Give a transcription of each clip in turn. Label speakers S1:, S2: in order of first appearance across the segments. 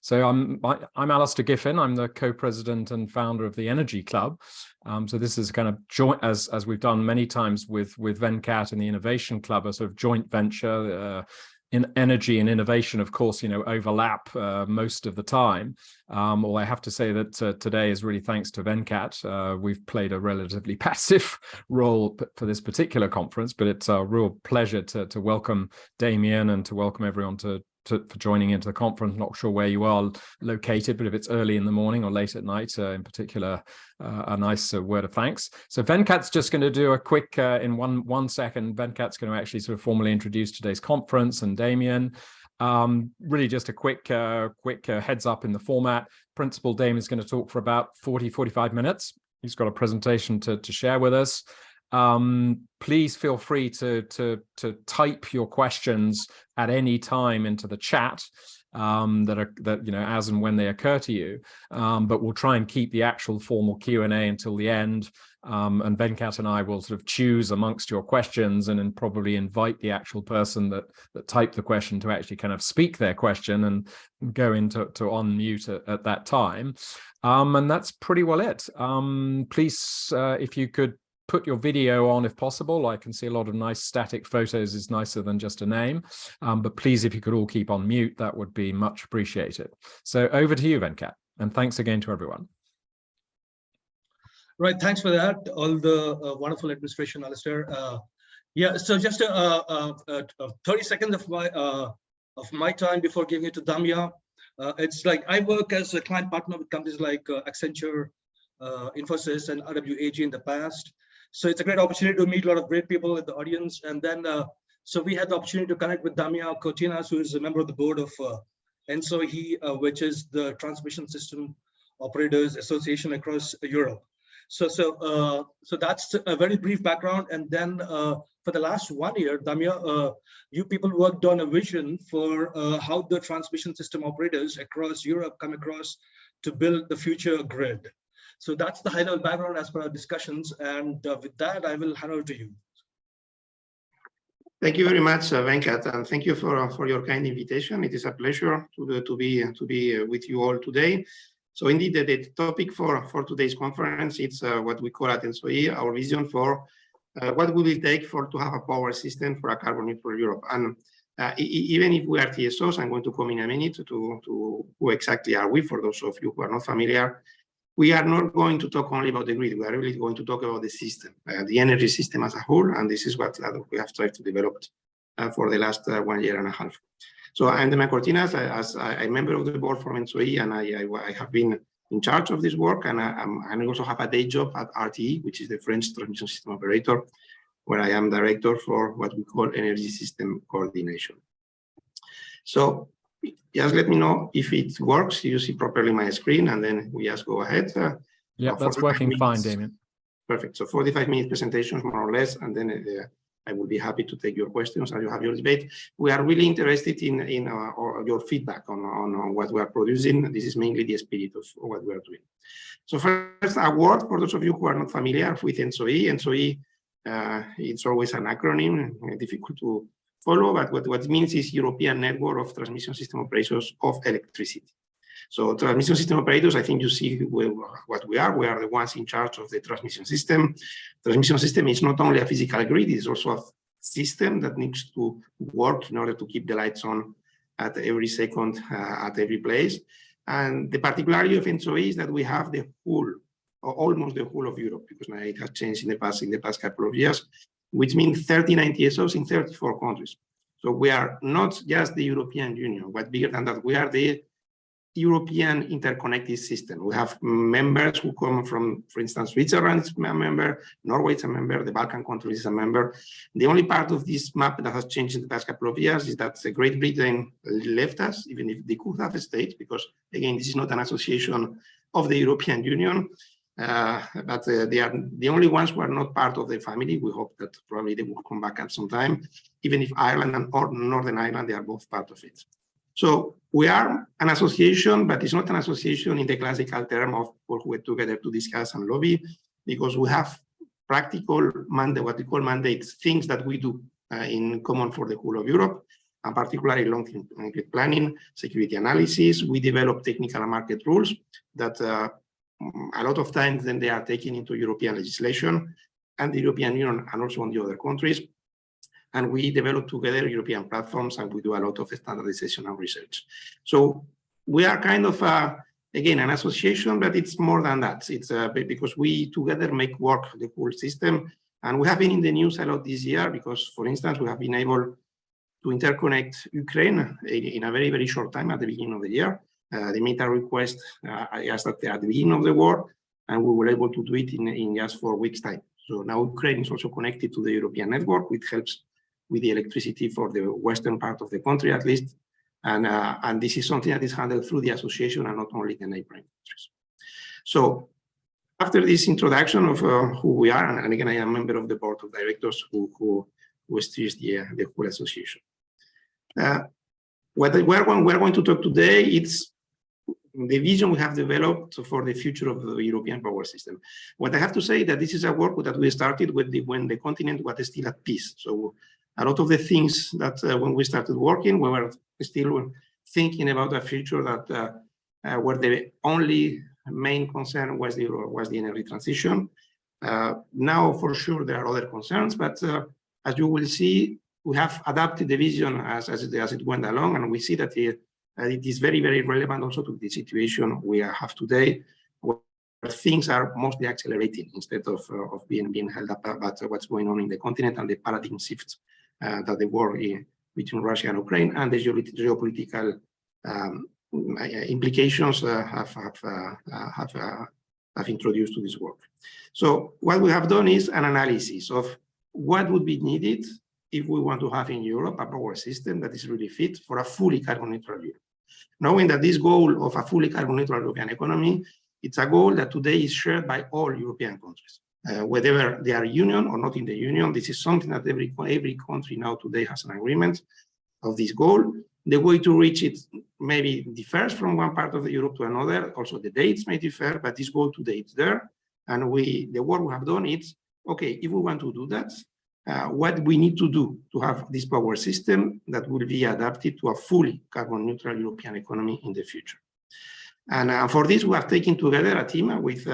S1: So I'm Alistair Giffin. I'm the co-president and founder of the Energy Club. So this is kind of joint, as we've done many times with Venkat and the Innovation Club, a sort of joint venture. In energy and innovation, of course, overlap most of the time. Although I have to say that today is really thanks to Venkat. We've played a relatively passive role for this particular conference, but it's a real pleasure to welcome Damian and to welcome everyone for joining into the conference. Not sure where you are located, but if it's early in the morning or late at night, in particular, a nice word of thanks. So Venkat's just going to do a quick, in one second, Venkat's going to actually sort of formally introduce today's conference and Damian. Really just a quick heads up in the format. Principal Damian's going to talk for about 40-45 minutes. He's got a presentation to share with us. Please feel free to type your questions at any time into the chat as and when they occur to you, but we'll try and keep the actual formal Q&A until the end, and Venkat and I will sort of choose amongst your questions and then probably invite the actual person that typed the question to actually kind of speak their question and go into unmute at that time, and that's pretty well it. Please, if you could put your video on if possible. I can see a lot of nice static photos is nicer than just a name, but please, if you could all keep on mute, that would be much appreciated. So over to you, Venkat, and thanks again to everyone.
S2: Right, thanks for that. All the wonderful administration, Alistair. Yeah, so just 30 seconds of my time before giving it to Damian. It's like I work as a client partner with companies like Accenture, Infosys, and RWAG in the past. So it's a great opportunity to meet a lot of great people in the audience. And then, so we had the opportunity to connect with Damian Cortinas, who is a member of the board of ENTSO-E, which is the Transmission System Operators Association across Europe. So that's a very brief background. And then for the last 1 year, Damian, you people worked on a vision for how the transmission system operators across Europe come across to build the future grid. So that's the high-level background as per our discussions. And with that, I will hand over to you.
S3: Thank you very much, Venkat, and thank you for your kind invitation. It is a pleasure to be with you all today. So indeed, the topic for today's conference is what we call at ENTSO-E, our vision for what we will take to have a power system for a carbon neutral Europe. And even if we are TSOs, I'm going to come in a minute to who exactly are we, for those of you who are not familiar. We are not going to talk only about the grid. We are really going to talk about the system, the energy system as a whole, and this is what we have tried to develop for the last 1.5 years. So I'm Damian Cortinas, as I'm a member of the board for ENTSO-E, and I have been in charge of this work, and I also have a day job at RTE, which is the French transmission system operator, where I am director for what we call energy system coordination. So just let me know if it works, you see properly my screen, and then we just go ahead.
S1: Yeah, that's working fine, Damian.
S3: Perfect. So 45-minute presentations, more or less, and then I will be happy to take your questions and you have your debate. We are really interested in your feedback on what we are producing. This is mainly the spirit of what we are doing. So first, a word for those of you who are not familiar with ENTSO-E. ENTSO-E, it's always an acronym, difficult to follow, but what it means is European Network of Transmission System Operators of Electricity. So transmission system operators, I think you see what we are. We are the ones in charge of the transmission system. Transmission system is not only a physical grid, it's also a system that needs to work in order to keep the lights on at every second, at every place. And the particularity of ENTSO-E is that we have the whole, or almost the whole of Europe, because now it has changed in the past couple of years, which means 39 TSOs in 34 countries. So we are not just the European Union, but bigger than that, we are the European interconnected system. We have members who come from, for instance, Switzerland is a member, Norway is a member, the Balkan countries is a member. The only part of this map that has changed in the past couple of years is that Great Britain left us, even if they could have stayed, because again, this is not an association of the European Union, but they are the only ones who are not part of the family. We hope that probably they will come back at some time, even if Ireland and Northern Ireland, they are both part of it. So we are an association, but it's not an association in the classical term of people who get together to discuss and lobby, because we have practical mandate, what we call mandates, things that we do in common for the whole of Europe. and particularly long-term planning, security analysis. We develop technical and market rules that a lot of times then they are taken into European legislation and the European Union and also on the other countries. And we develop together European platforms, and we do a lot of standardization and research. So we are kind of, again, an association, but it's more than that. It's because we together make work the whole system. And we have been in the news a lot this year because, for instance, we have been able to interconnect Ukraine in a very, very short time at the beginning of the year. They made a request just at the beginning of the war, and we were able to do it in just 4 weeks' time. So now Ukraine is also connected to the European network, which helps with the electricity for the western part of the country, at least. And this is something that is handled through the association and not only the neighboring countries. So after this introduction of who we are, and again, I am a member of the board of directors who steers the whole association. What we're going to talk today, it's the vision we have developed for the future of the European power system. What I have to say that this is a work that we started with when the continent was still at peace. So a lot of the things that when we started working, we were still thinking about a future that where the only main concern was the energy transition. Now, for sure, there are other concerns, but as you will see, we have adapted the vision as it went along, and we see that it is very, very relevant also to the situation we have today, where things are mostly accelerating instead of being held up about what's going on in the continent and the paradigm shift that the war between Russia and Ukraine and the geopolitical implications have introduced to this work. So what we have done is an analysis of what would be needed if we want to have in Europe a power system that is really fit for a fully carbon neutral Europe. Knowing that this goal of a fully carbon neutral European economy, it's a goal that today is shared by all European countries. Whether they are union or not in the union, this is something that every country now today has an agreement of this goal. The way to reach it maybe differs from one part of the Europe to another. Also, the dates may differ, but this goal today is there. And the work we have done is, okay, if we want to do that, what we need to do to have this power system that will be adapted to a fully carbon neutral European economy in the future. And for this, we have taken together a team with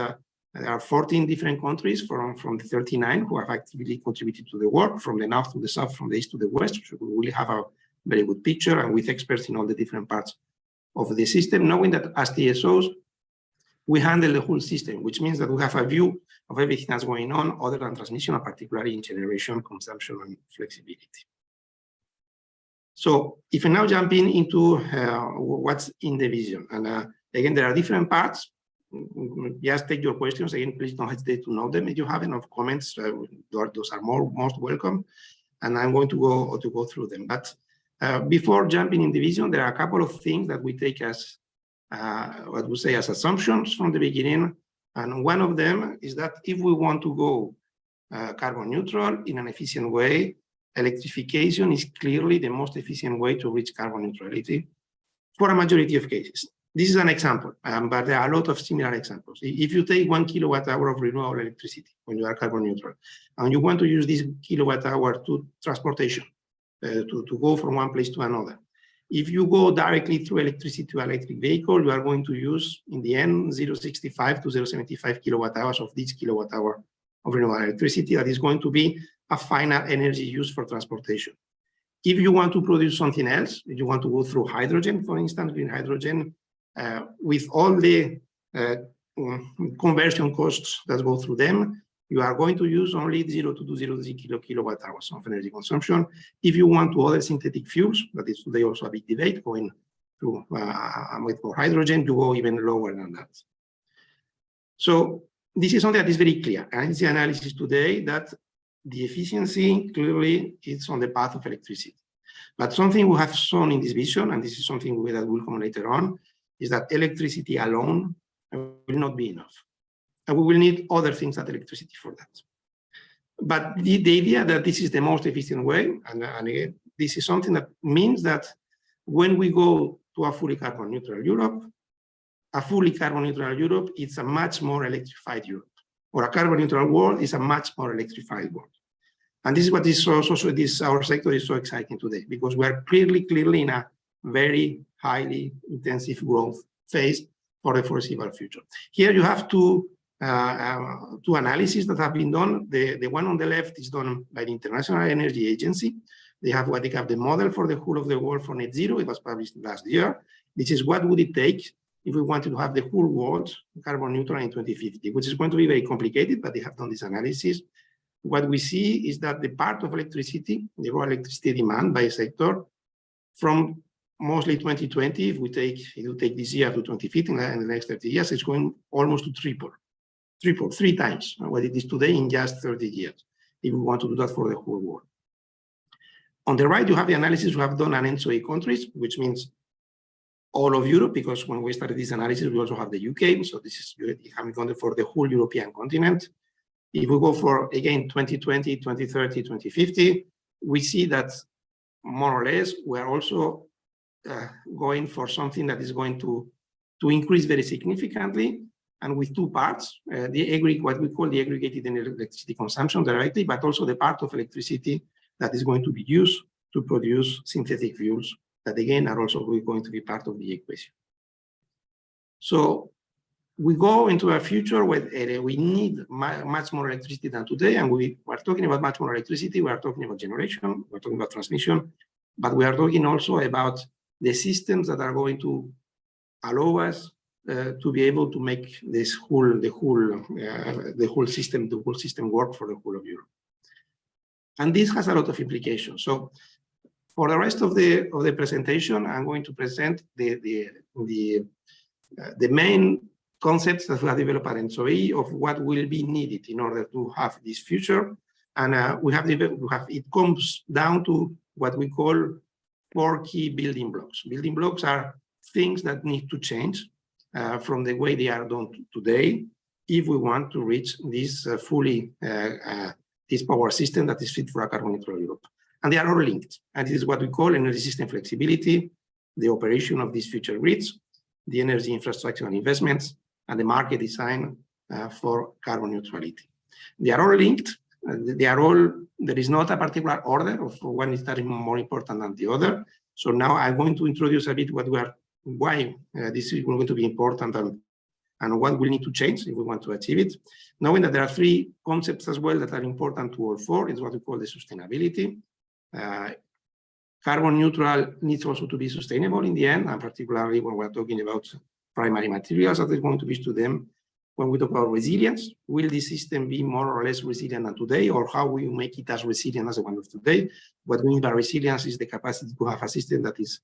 S3: there are 14 different countries from the 39 who have actively contributed to the work, from the north to the south, from the east to the west. So we really have a very good picture, and with experts in all the different parts of the system, knowing that as TSOs, we handle the whole system, which means that we have a view of everything that's going on other than transmission, and particularly in generation, consumption, and flexibility. So if I now jump into what's in the vision, and again, there are different parts. Just take your questions. Again, please don't hesitate to note them. If you have enough comments, those are most welcome. And I'm going to go through them. But before jumping in the vision, there are a couple of things that we take as what we say as assumptions from the beginning. And one of them is that if we want to go carbon neutral in an efficient way, electrification is clearly the most efficient way to reach carbon neutrality for a majority of cases. This is an example, but there are a lot of similar examples. If you take 1 kilowatt hour of renewable electricity when you are carbon neutral, and you want to use this kilowatt hour to transportation, to go from one place to another, if you go directly through electricity to electric vehicle, you are going to use, in the end, 0.65 to 0.75 kilowatt hours of this kilowatt hour of renewable electricity that is going to be a final energy used for transportation. If you want to produce something else, if you want to go through hydrogen, for instance, green hydrogen, with all the conversion costs that go through them, you are going to use only 0.203 kilowatt hours of energy consumption. If you want to other synthetic fuels, that is today also a big debate, going through with more hydrogen, you go even lower than that. So this is something that is very clear. And it's the analysis today that the efficiency clearly is on the path of electricity. But something we have shown in this vision, and this is something that will come later on, is that electricity alone will not be enough. And we will need other things than electricity for that. But the idea that this is the most efficient way, and again, this is something that means that when we go to a fully carbon neutral Europe, a fully carbon neutral Europe is a much more electrified Europe, or a carbon neutral world is a much more electrified world. And this is what is also our sector is so exciting today, because we are clearly in a very highly intensive growth phase for the foreseeable future. Here you have two analyses that have been done. The one on the left is done by the International Energy Agency. They have the model for the whole of the world for net zero. It was published last year. This is what would it take if we wanted to have the whole world carbon neutral in 2050, which is going to be very complicated, but they have done this analysis. What we see is that the part of electricity, the raw electricity demand by sector, from mostly 2020, if you take this year to 2050, in the next 30 years, it's going almost to triple, three times what it is today in just 30 years, if we want to do that for the whole world. On the right, you have the analysis we have done on ENTSO-E countries, which means all of Europe, because when we started this analysis, we also have the UK, so this is having gone for the whole European continent. If we go for, again, 2020, 2030, 2050, we see that more or less we're also going for something that is going to increase very significantly, and with two parts, what we call the aggregated electricity consumption directly, but also the part of electricity that is going to be used to produce synthetic fuels that again are also going to be part of the equation. So we go into a future where we need much more electricity than today, and we are talking about much more electricity. We are talking about generation, we're talking about transmission, but we are talking also about the systems that are going to allow us to be able to make this the whole system work for the whole of Europe. And this has a lot of implications. So for the rest of the presentation, I'm going to present the main concepts that we have developed at ENTSO-E of what will be needed in order to have this future. And it comes down to what we call 4 key building blocks. Building blocks are things that need to change from the way they are done today if we want to reach this this power system that is fit for a carbon neutral Europe. And they are all linked. And this is what we call energy system flexibility, the operation of these future grids, the energy infrastructure and investments, and the market design for carbon neutrality. They are all linked. There is not a particular order of one is that more important than the other. So now I'm going to introduce a bit why this is going to be important and what we need to change if we want to achieve it. Knowing that there are 3 concepts as well that are important to all 4 is what we call the sustainability. Carbon neutral needs also to be sustainable in the end, and particularly when we're talking about primary materials that are going to be to them. When we talk about resilience, will this system be more or less resilient than today, or how we make it as resilient as the one of today? What we mean by resilience is the capacity to have a system that is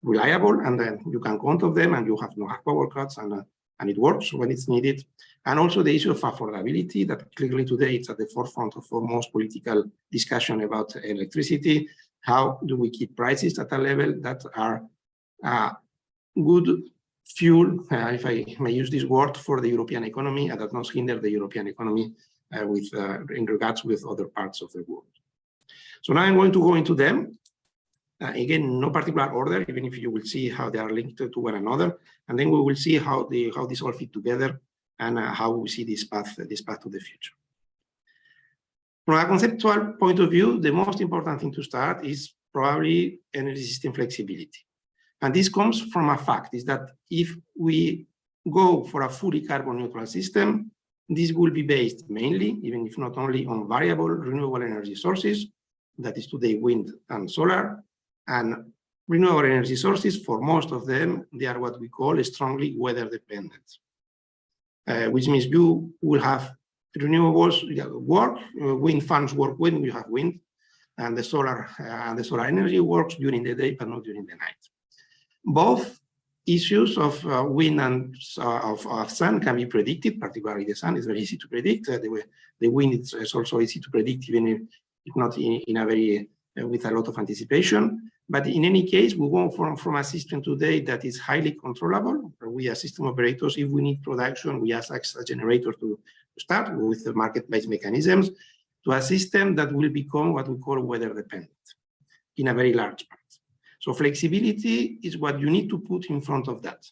S3: reliable, and then you can count on them, and you have no power cuts, and it works when it's needed. And also the issue of affordability, that clearly today it's at the forefront of most political discussion about electricity. How do we keep prices at a level that are good fuel, if I may use this word, for the European economy, and that not hinder the European economy in regards with other parts of the world. So now I'm going to go into them. Again, no particular order, even if you will see how they are linked to one another, and then we will see how this all fit together and how we see this path to the future. From a conceptual point of view, the most important thing to start is probably energy system flexibility. And this comes from a fact, is that if we go for a fully carbon neutral system, this will be based mainly, even if not only, on variable renewable energy sources, that is today wind and solar. And renewable energy sources, for most of them, they are what we call strongly weather dependent, which means you will have renewables work, wind farms work when you have wind, and the solar energy works during the day, but not during the night. Both issues of wind and of sun can be predicted, particularly the sun is very easy to predict. The wind is also easy to predict, even if not in a very, with a lot of anticipation. But in any case, we go from a system today that is highly controllable. We as system operators, if we need production, we ask a generator to start with the market-based mechanisms, to a system that will become what we call weather dependent in a very large part. So flexibility is what you need to put in front of that,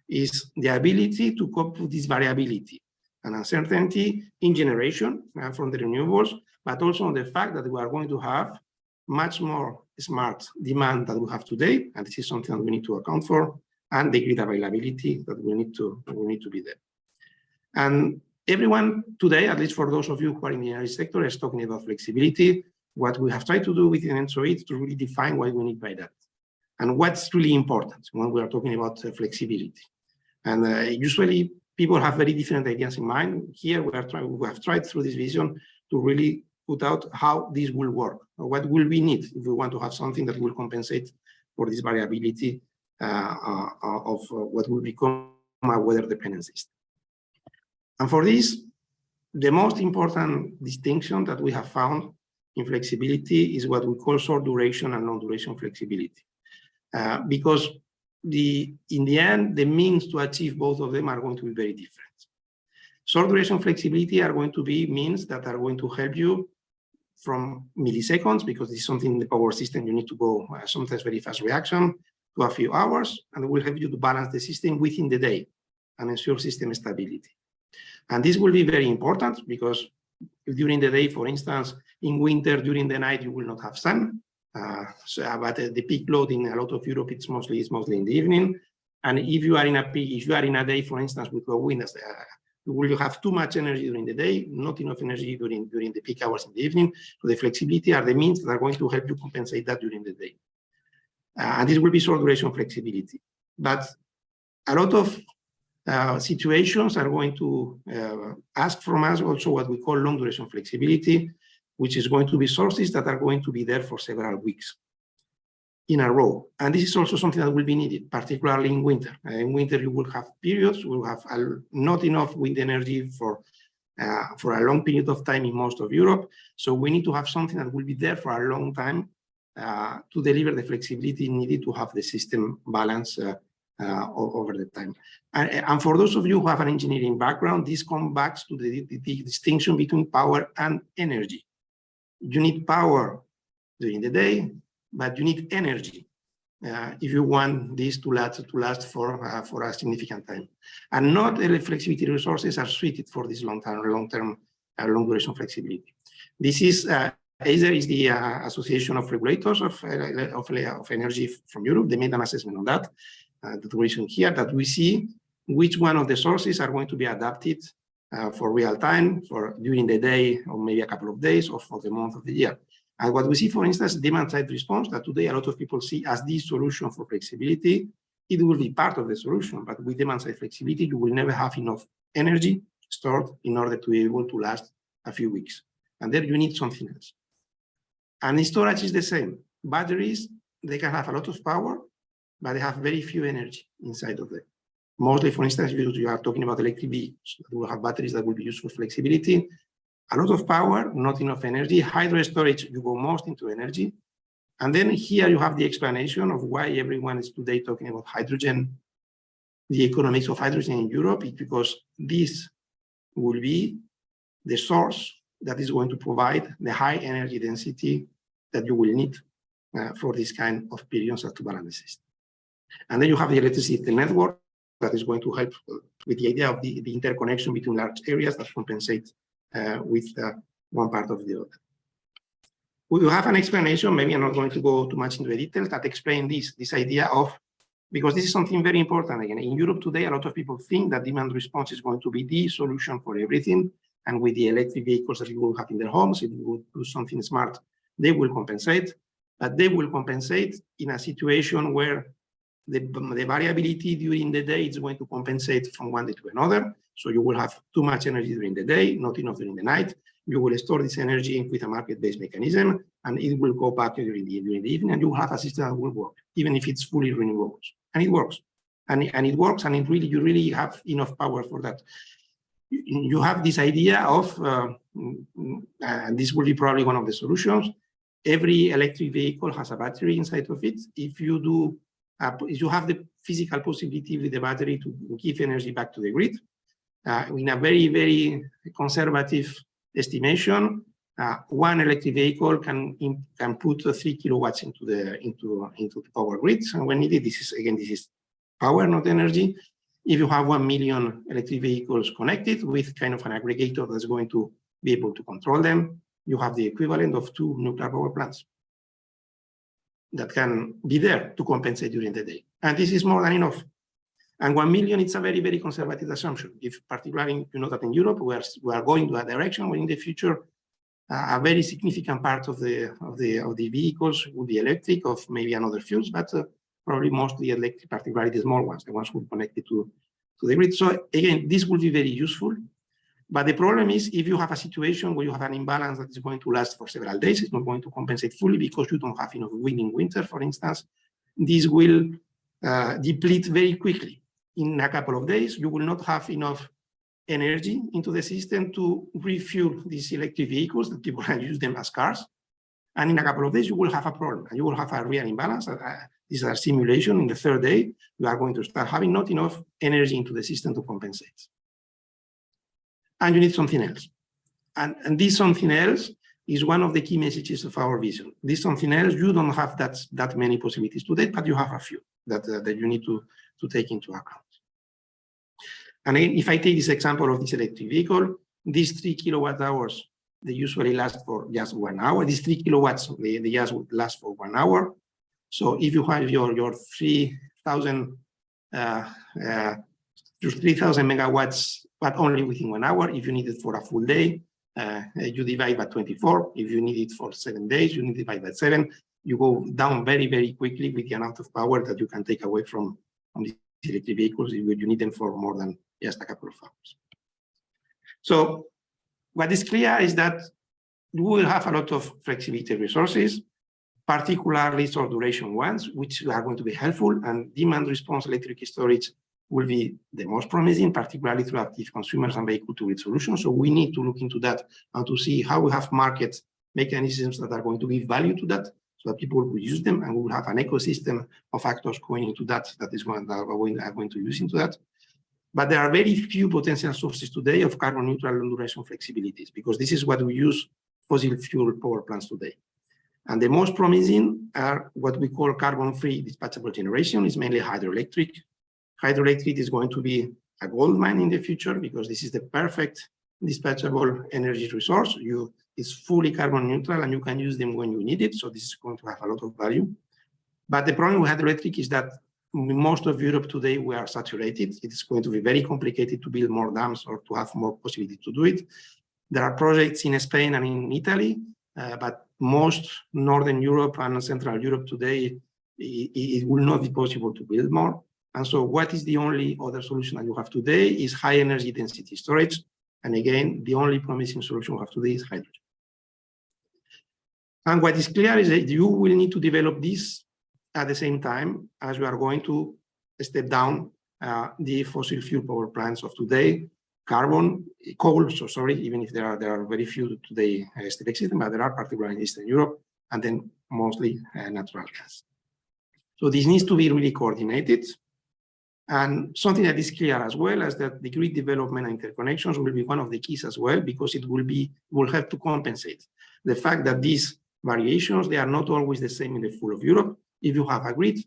S3: is the ability to cope with this variability. an uncertainty in generation from the renewables, but also on the fact that we are going to have much more smart demand than we have today, and this is something that we need to account for, and the grid availability that we need to be there. And everyone today, at least for those of you who are in the energy sector, is talking about flexibility. What we have tried to do within ENTSO-E is to really define what we need by that, and what's really important when we are talking about flexibility. And usually people have very different ideas in mind. Here we have tried through this vision to really put out how this will work, or what will we need if we want to have something that will compensate for this variability of what will become a weather-dependent system. And for this, the most important distinction that we have found in flexibility is what we call short duration and long duration flexibility. Because in the end, the means to achieve both of them are going to be very different. Short duration flexibility are going to be means that are going to help you from milliseconds, because this is something in the power system you need to go sometimes very fast reaction, to a few hours, and it will help you to balance the system within the day and ensure system stability. And this will be very important because if during the day, for instance, in winter, during the night, you will not have sun. But the peak load in a lot of Europe, it's mostly in the evening. And if you are in a day, for instance, with low wind, you will have too much energy during the day, not enough energy during the peak hours in the evening. So the flexibility are the means that are going to help you compensate that during the day. And this will be short duration flexibility. But a lot of situations are going to ask from us also what we call long duration flexibility, which is going to be sources that are going to be there for several weeks in a row. And this is also something that will be needed, particularly in winter. In winter, you will have periods, we will have not enough wind energy for a long period of time in most of Europe. So we need to have something that will be there for a long time to deliver the flexibility needed to have the system balance over the time. And for those of you who have an engineering background, this comes back to the distinction between power and energy. You need power during the day, but you need energy if you want this to last for a significant time. And not all flexibility resources are suited for this long duration flexibility. This is either is the Association of Regulators of Energy from Europe. They made an assessment on that. The duration here that we see which one of the sources are going to be adapted for real time, for during the day, or maybe a couple of days, or for the month of the year. And what we see, for instance, demand-side response, that today a lot of people see as the solution for flexibility. It will be part of the solution, but with demand-side flexibility, you will never have enough energy stored in order to be able to last a few weeks. And there you need something else. And the storage is the same. Batteries, they can have a lot of power, but they have very few energy inside of them. Mostly, for instance, if you are talking about electric vehicles, you will have batteries that will be used for flexibility. A lot of power, not enough energy. Hydro storage, you go most into energy. And then here you have the explanation of why everyone is today talking about hydrogen. The economics of hydrogen in Europe is because this will be the source that is going to provide the high energy density that you will need for this kind of periods to balance the system. And then you have the electricity network that is going to help with the idea of the interconnection between large areas that compensate with one part of the other. We will have an explanation, maybe I'm not going to go too much into the details, that explain this idea of, because this is something very important. Again, in Europe today, a lot of people think that demand response is going to be the solution for everything. And with the electric vehicles that you will have in their homes, if you will do something smart, they will compensate. But they will compensate in a situation where the variability during the day is going to compensate from one day to another. So you will have too much energy during the day, not enough during the night. You will store this energy with a market-based mechanism, and it will go back during the evening, and you will have a system that will work, even if it's fully renewables. And it works. And it works, and you really have enough power for that. You have this idea of, and this will be probably one of the solutions, every electric vehicle has a battery inside of it. If you have the physical possibility with the battery to give energy back to the grid, in a very, very conservative estimation, one electric vehicle can put 3 kilowatts into the power grid. And when needed, this is power, not energy. if you have 1 million electric vehicles connected with kind of an aggregator that's going to be able to control them, you have the equivalent of 2 nuclear power plants that can be there to compensate during the day. And this is more than enough. And 1 million, it's a very, very conservative assumption. If particularly, you know that in Europe, we are going to a direction where in the future, a very significant part of the vehicles will be electric, of maybe another fuels, but probably mostly electric, particularly the small ones, the ones who are connected to the grid. So again, this will be very useful. But the problem is if you have a situation where you have an imbalance that is going to last for several days, it's not going to compensate fully because you don't have enough wind in winter, for instance, this will deplete very quickly. In a couple of days, you will not have enough energy into the system to refuel these electric vehicles that people can use them as cars. And in a couple of days, you will have a problem and you will have a real imbalance. This is a simulation. In the third day, you are going to start having not enough energy into the system to compensate. And you need something else. And this something else is one of the key messages of our vision. This something else, you don't have that many possibilities today, but you have a few that you need to take into account. And again, if I take this example of this electric vehicle, these 3 kilowatt hours, they usually last for just 1 hour. These 3 kilowatts, they just last for 1 hour. So if you have your 3,000 megawatts, but only within 1 hour, if you need it for a full day, you divide by 24. If you need it for 7 days, you need to divide by 7. You go down very, very quickly with the amount of power that you can take away from these electric vehicles if you need them for more than just a couple of hours. So what is clear is that we will have a lot of flexibility resources, particularly short duration ones, which are going to be helpful, and demand response electric storage will be the most promising, particularly through active consumers and vehicle-to-grid solutions. So we need to look into that and to see how we have market mechanisms that are going to give value to that, so that people will use them, and we will have an ecosystem of actors going into that is one that are going to use into that. But there are very few potential sources today of carbon neutral long duration flexibilities, because this is what we use fossil fuel power plants today. And the most promising are what we call carbon-free dispatchable generation. It's mainly hydroelectric. Hydroelectric is going to be a gold mine in the future because this is the perfect dispatchable energy resource. It's fully carbon neutral and you can use them when you need it. So this is going to have a lot of value. But the problem with hydroelectric is that in most of Europe today, we are saturated. It's going to be very complicated to build more dams or to have more possibility to do it. There are projects in Spain and in Italy, but most Northern Europe and Central Europe today, it will not be possible to build more. And so what is the only other solution that you have today is high energy density storage. And again, the only promising solution we have today is hydrogen. And what is clear is that you will need to develop this at the same time as you are going to step down the fossil fuel power plants of today, coal, so sorry, even if there are very few today still existing, but there are particularly in Eastern Europe, and then mostly natural gas. So this needs to be really coordinated. And something that is clear as well is that the grid development and interconnections will be one of the keys as well, because it will have to compensate the fact that these variations, they are not always the same in the full of Europe. If you have a grid,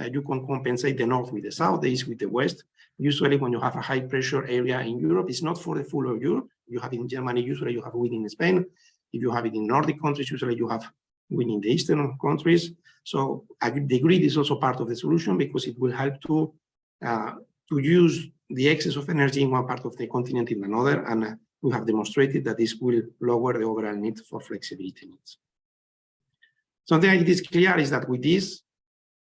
S3: you can compensate the north with the south, the east with the west. Usually when you have a high pressure area in Europe, it's not for the full of Europe. You have it in Germany, usually you have wind in Spain. If you have it in Nordic countries, usually you have wind in the eastern countries. So the grid is also part of the solution because it will help to use the excess of energy in one part of the continent in another. And we have demonstrated that this will lower the overall need for flexibility needs. Something that is clear is that with this,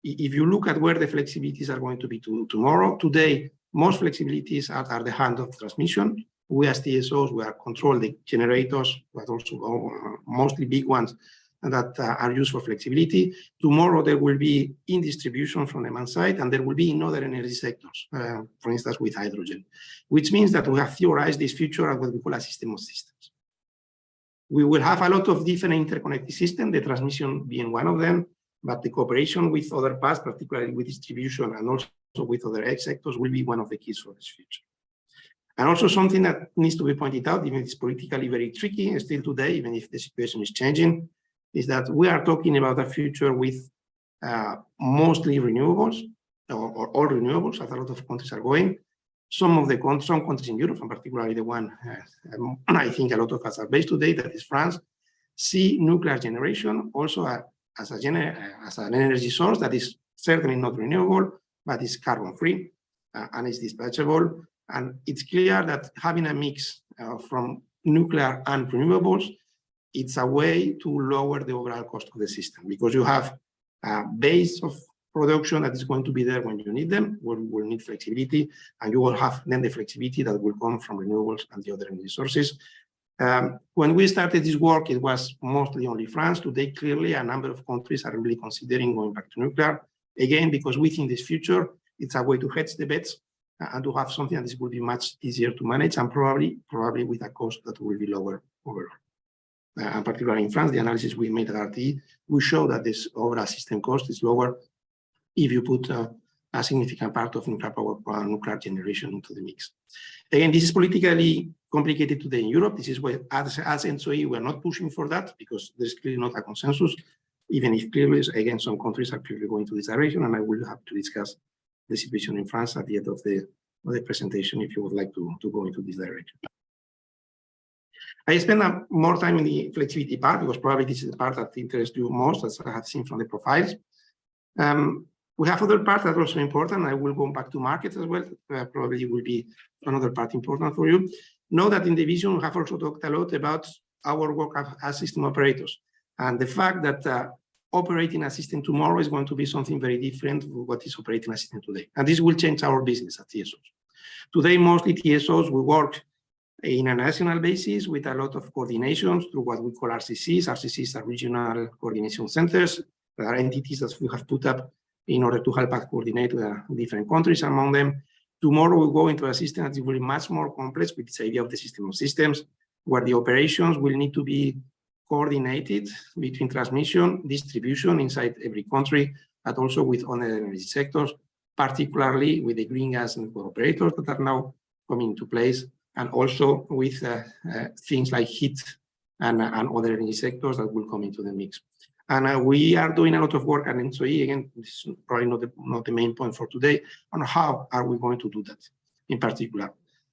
S3: if you look at where the flexibilities are going to be tomorrow, today, most flexibilities are the hand of transmission. We as TSOs, we are control the generators, but also mostly big ones that are used for flexibility. Tomorrow, there will be in distribution from demand side, and there will be in other energy sectors, for instance, with hydrogen, which means that we have theorized this future as what we call a system of systems. We will have a lot of different interconnected systems, the transmission being one of them, but the cooperation with other parts, particularly with distribution and also with other edge sectors, will be one of the keys for this future. And also something that needs to be pointed out, even if it's politically very tricky still today, even if the situation is changing, is that we are talking about a future with mostly renewables, or all renewables, as a lot of countries are going, some countries in Europe, and particularly the one I think a lot of us are based today, that is France, see nuclear generation also as an energy source that is certainly not renewable, but is carbon-free and is dispatchable. And it's clear that having a mix from nuclear and renewables, it's a way to lower the overall cost of the system, because you have a base of production that is going to be there when you need them, will need flexibility, and you will have then the flexibility that will come from renewables and the other energy sources. When we started this work, it was mostly only France. Today, clearly, a number of countries are really considering going back to nuclear, again, because we think this future, it's a way to hedge the bets and to have something that will be much easier to manage, and probably with a cost that will be lower overall. And particularly in France, the analysis we made at RTE, we show that this overall system cost is lower if you put a significant part of nuclear power plant, nuclear generation into the mix. Again, this is politically complicated today in Europe. This is why, as ENTSO-E, we're not pushing for that, because there's clearly not a consensus, even if clearly, again, some countries are clearly going to this direction, and I will have to discuss the situation in France at the end of the presentation if you would like to go into this direction. I spend more time in the flexibility part, because probably this is the part that interests you most, as I have seen from the profiles. We have other parts that are also important. I will go back to markets as well. Probably will be another part important for you. Know that in the vision, we have also talked a lot about our work as system operators, and the fact that operating a system tomorrow is going to be something very different from what is operating a system today. And this will change our business at TSOs. Today, mostly TSOs, we work in a national basis with a lot of coordinations through what we call RCCs. RCCs are regional coordination centers. There are entities that we have put up in order to help us coordinate different countries among them. Tomorrow we'll go into a system that will be much more complex with this idea of the system of systems, where the operations will need to be coordinated between transmission, distribution inside every country, but also with other energy sectors, particularly with the green gas network operators that are now coming into place, and also with things like heat and other energy sectors that will come into the mix. And we are doing a lot of work at ENTSO-E. Again, this is probably not the main point for today, on how are we going to do that in particular.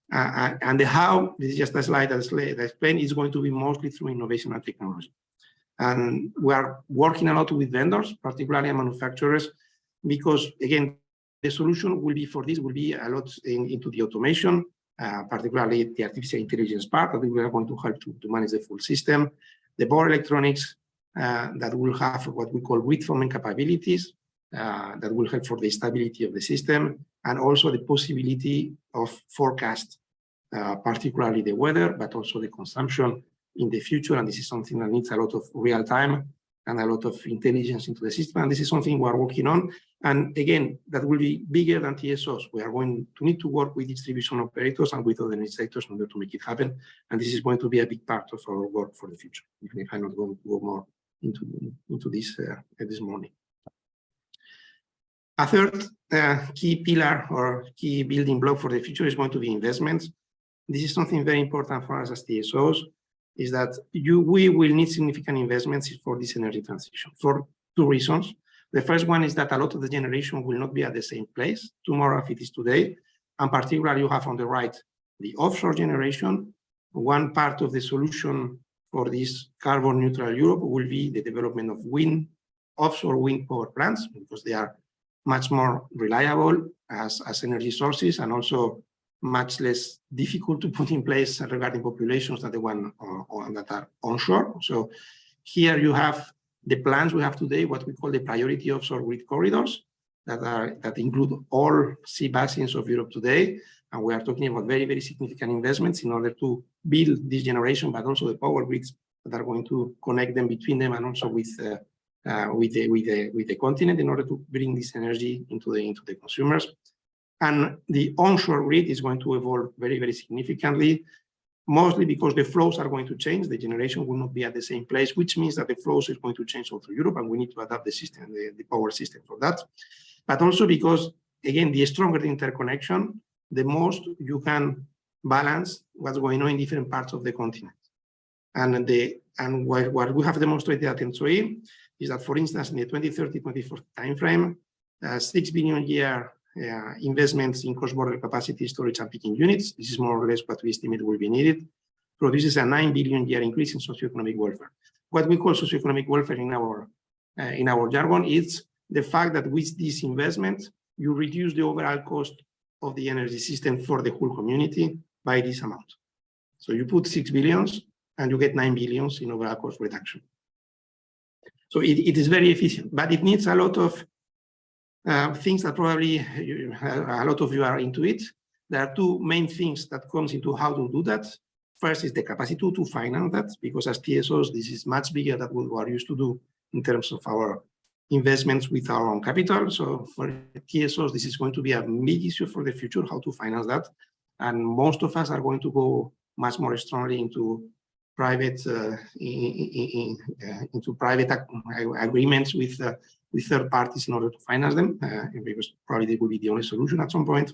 S3: And the how, this is just a slide that I explained, is going to be mostly through innovation and technology. And we are working a lot with vendors, particularly manufacturers, because again, the solution will be for this will be a lot into the automation, particularly the artificial intelligence part that we are going to help to manage the full system, the power electronics, that will have what we call grid-forming capabilities that will help for the stability of the system, and also the possibility of forecast, particularly the weather, but also the consumption in the future. And this is something that needs a lot of real time and a lot of intelligence into the system. And this is something we are working on. And again, that will be bigger than TSOs. We are going to need to work with distribution operators and with other energy sectors in order to make it happen. And this is going to be a big part of our work for the future, even if I'm not going to go more into this this morning. A third key pillar or key building block for the future is going to be investments. This is something very important for us as TSOs, is that we will need significant investments for this energy transition for two reasons. The first one is that a lot of the generation will not be at the same place tomorrow if it is today. And particularly, you have on the right the offshore generation. One part of the solution for this carbon neutral Europe will be the development of offshore wind power plants, because they are much more reliable as energy sources, and also much less difficult to put in place regarding populations than the one that are onshore. So here you have the plans we have today, what we call the priority offshore grid corridors, that include all sea basins of Europe today. And we are talking about very, very significant investments in order to build this generation, but also the power grids that are going to connect them between them, and also with the continent, in order to bring this energy into the consumers. And the onshore grid is going to evolve very, very significantly, mostly because the flows are going to change. The generation will not be at the same place, which means that the flows is going to change all through Europe, and we need to adapt the system, the power system for that. But also because, again, the stronger the interconnection, the most you can balance what's going on in different parts of the continent. And what we have demonstrated at ENTSO-E is that, for instance, in the 2030-2040 timeframe, 6 billion a year investments in cross-border capacity storage and picking units. This is more or less what we estimate will be needed. Produces a 9 billion year increase in socioeconomic welfare. What we call socioeconomic welfare in our jargon is the fact that with this investment, you reduce the overall cost of the energy system for the whole community by this amount. So you put 6 billions and you get 9 billions in overall cost reduction. So it is very efficient, but it needs a lot of things that probably a lot of you are into it. There are two main things that comes into how to do that. First is the capacity to finance that, because as TSOs, this is much bigger than what we are used to do in terms of our investments with our own capital. So for TSOs, this is going to be a big issue for the future, how to finance that. And most of us are going to go much more strongly into private agreements with third parties in order to finance them, because probably they will be the only solution at some point.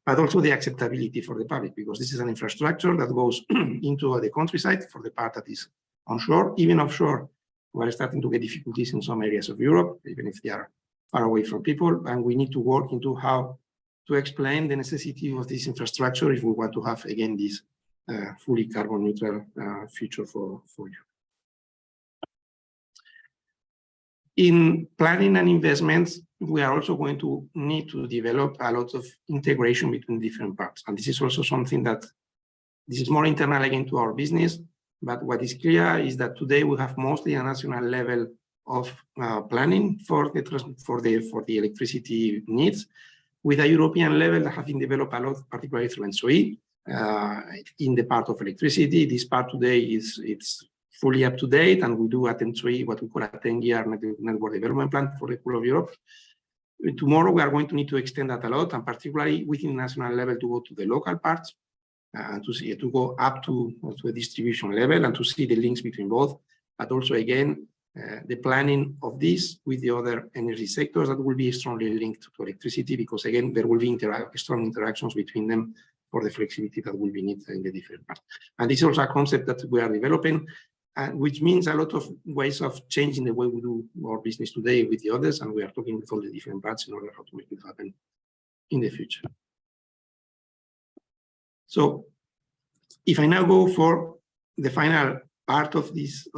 S3: But also the acceptability for the public, because this is an infrastructure that goes into the countryside for the part that is onshore. Even offshore, we're starting to get difficulties in some areas of Europe, even if they are far away from people. And we need to work into how to explain the necessity of this infrastructure if we want to have, again, this fully carbon neutral future for you. In planning and investments, we are also going to need to develop a lot of integration between different parts. And this is also something that this is more internal again to our business. But what is clear is that today we have mostly a national level of planning for the electricity needs, with a European level that have been developed a lot, particularly through ENTSO-E, in the part of electricity. This part today it's fully up to date, and we do at ENTSO-E what we call a 10-year network development plan for the whole of Europe. Tomorrow we are going to need to extend that a lot, and particularly within the national level to go to the local parts, and to go up to a distribution level and to see the links between both, but also again the planning of this with the other energy sectors that will be strongly linked to electricity, because again there will be strong interactions between them for the flexibility that will be needed in the different parts. And this is also a concept that we are developing, which means a lot of ways of changing the way we do our business today with the others, and we are talking with all the different parts in order how to make it happen in the future. So if I now go for the final part of this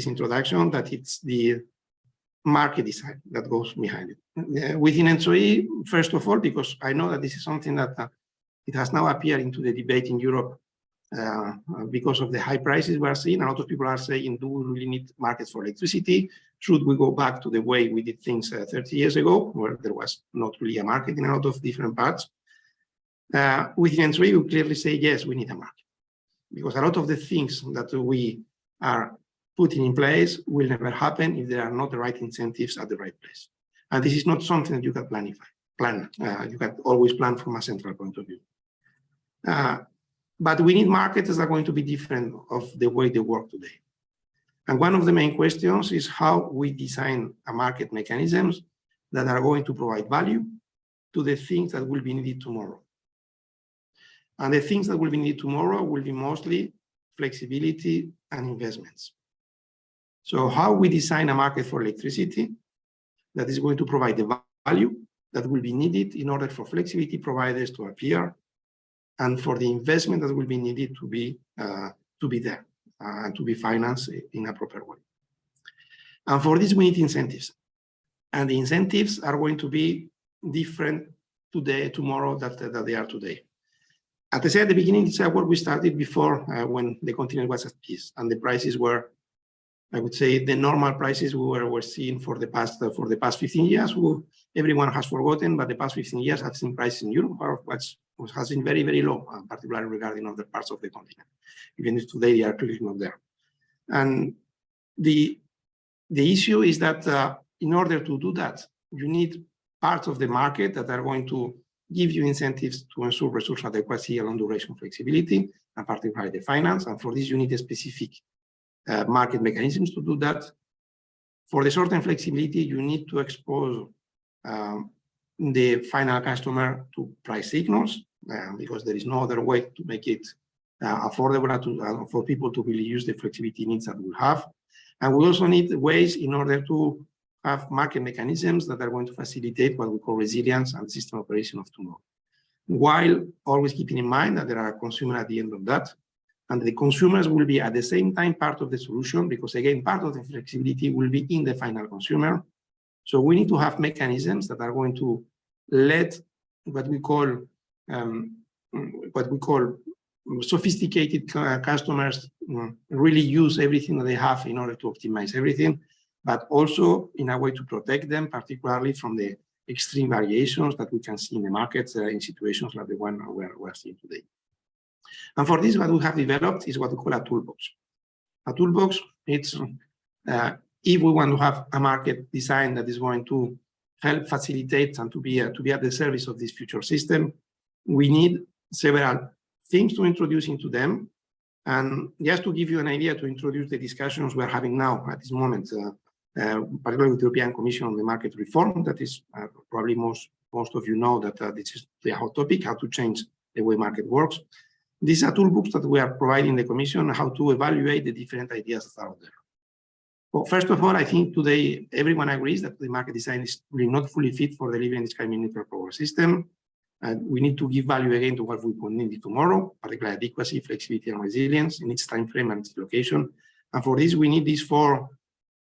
S3: introduction, that it's the market design that goes behind it. Within ENTSO-E, first of all, because I know that this is something that it has now appeared into the debate in Europe because of the high prices we are seeing. A lot of people are saying, do we really need markets for electricity? Should we go back to the way we did things 30 years ago, where there was not really a market in a lot of different parts? Within ENTSO-E, we clearly say, yes, we need a market. Because a lot of the things that we are putting in place will never happen if there are not the right incentives at the right place. And this is not something that you can plan. You can always plan from a central point of view. But we need markets that are going to be different of the way they work today. And one of the main questions is how we design a market mechanisms that are going to provide value to the things that will be needed tomorrow. And the things that will be needed tomorrow will be mostly flexibility and investments. So how we design a market for electricity that is going to provide the value that will be needed in order for flexibility providers to appear, and for the investment that will be needed to be there and to be financed in a proper way. And for this, we need incentives. And the incentives are going to be different today, tomorrow, that they are today. As I said at the beginning, this is what we started before when the continent was at peace, and the prices were, I would say, the normal prices we were seeing for the past 15 years. Everyone has forgotten, but the past 15 years have seen prices in Europe which has been very, very low, particularly regarding other parts of the continent. Even if today they are clearly not there. And the issue is that in order to do that, you need parts of the market that are going to give you incentives to ensure resource adequacy and long-duration flexibility, and particularly the finance. And for this, you need a specific market mechanisms to do that. For the short-term flexibility, you need to expose the final customer to price signals, because there is no other way to make it affordable for people to really use the flexibility needs that we have. And we also need ways in order to have market mechanisms that are going to facilitate what we call resilience and system operation of tomorrow, while always keeping in mind that there are consumers at the end of that, and the consumers will be at the same time part of the solution, because again, part of the flexibility will be in the final consumer. So we need to have mechanisms that are going to let what we call sophisticated customers really use everything that they have in order to optimize everything, but also in a way to protect them, particularly from the extreme variations that we can see in the markets in situations like the one we're seeing today. And for this, what we have developed is what we call a toolbox. A toolbox, it's if we want to have a market design that is going to help facilitate and to be at the service of this future system, we need several things to introduce into them. And just to give you an idea, to introduce the discussions we're having now at this moment, particularly with the European Commission on the market reform, that is probably most of you know that this is the hot topic, how to change the way market works. These are toolbooks that we are providing the Commission how to evaluate the different ideas that are out there. Well, first of all, I think today everyone agrees that the market design is really not fully fit for delivering this kind of neutral power system. And we need to give value again to what we will need tomorrow, particularly adequacy, flexibility, and resilience in its time frame and its location. And for this, we need these four,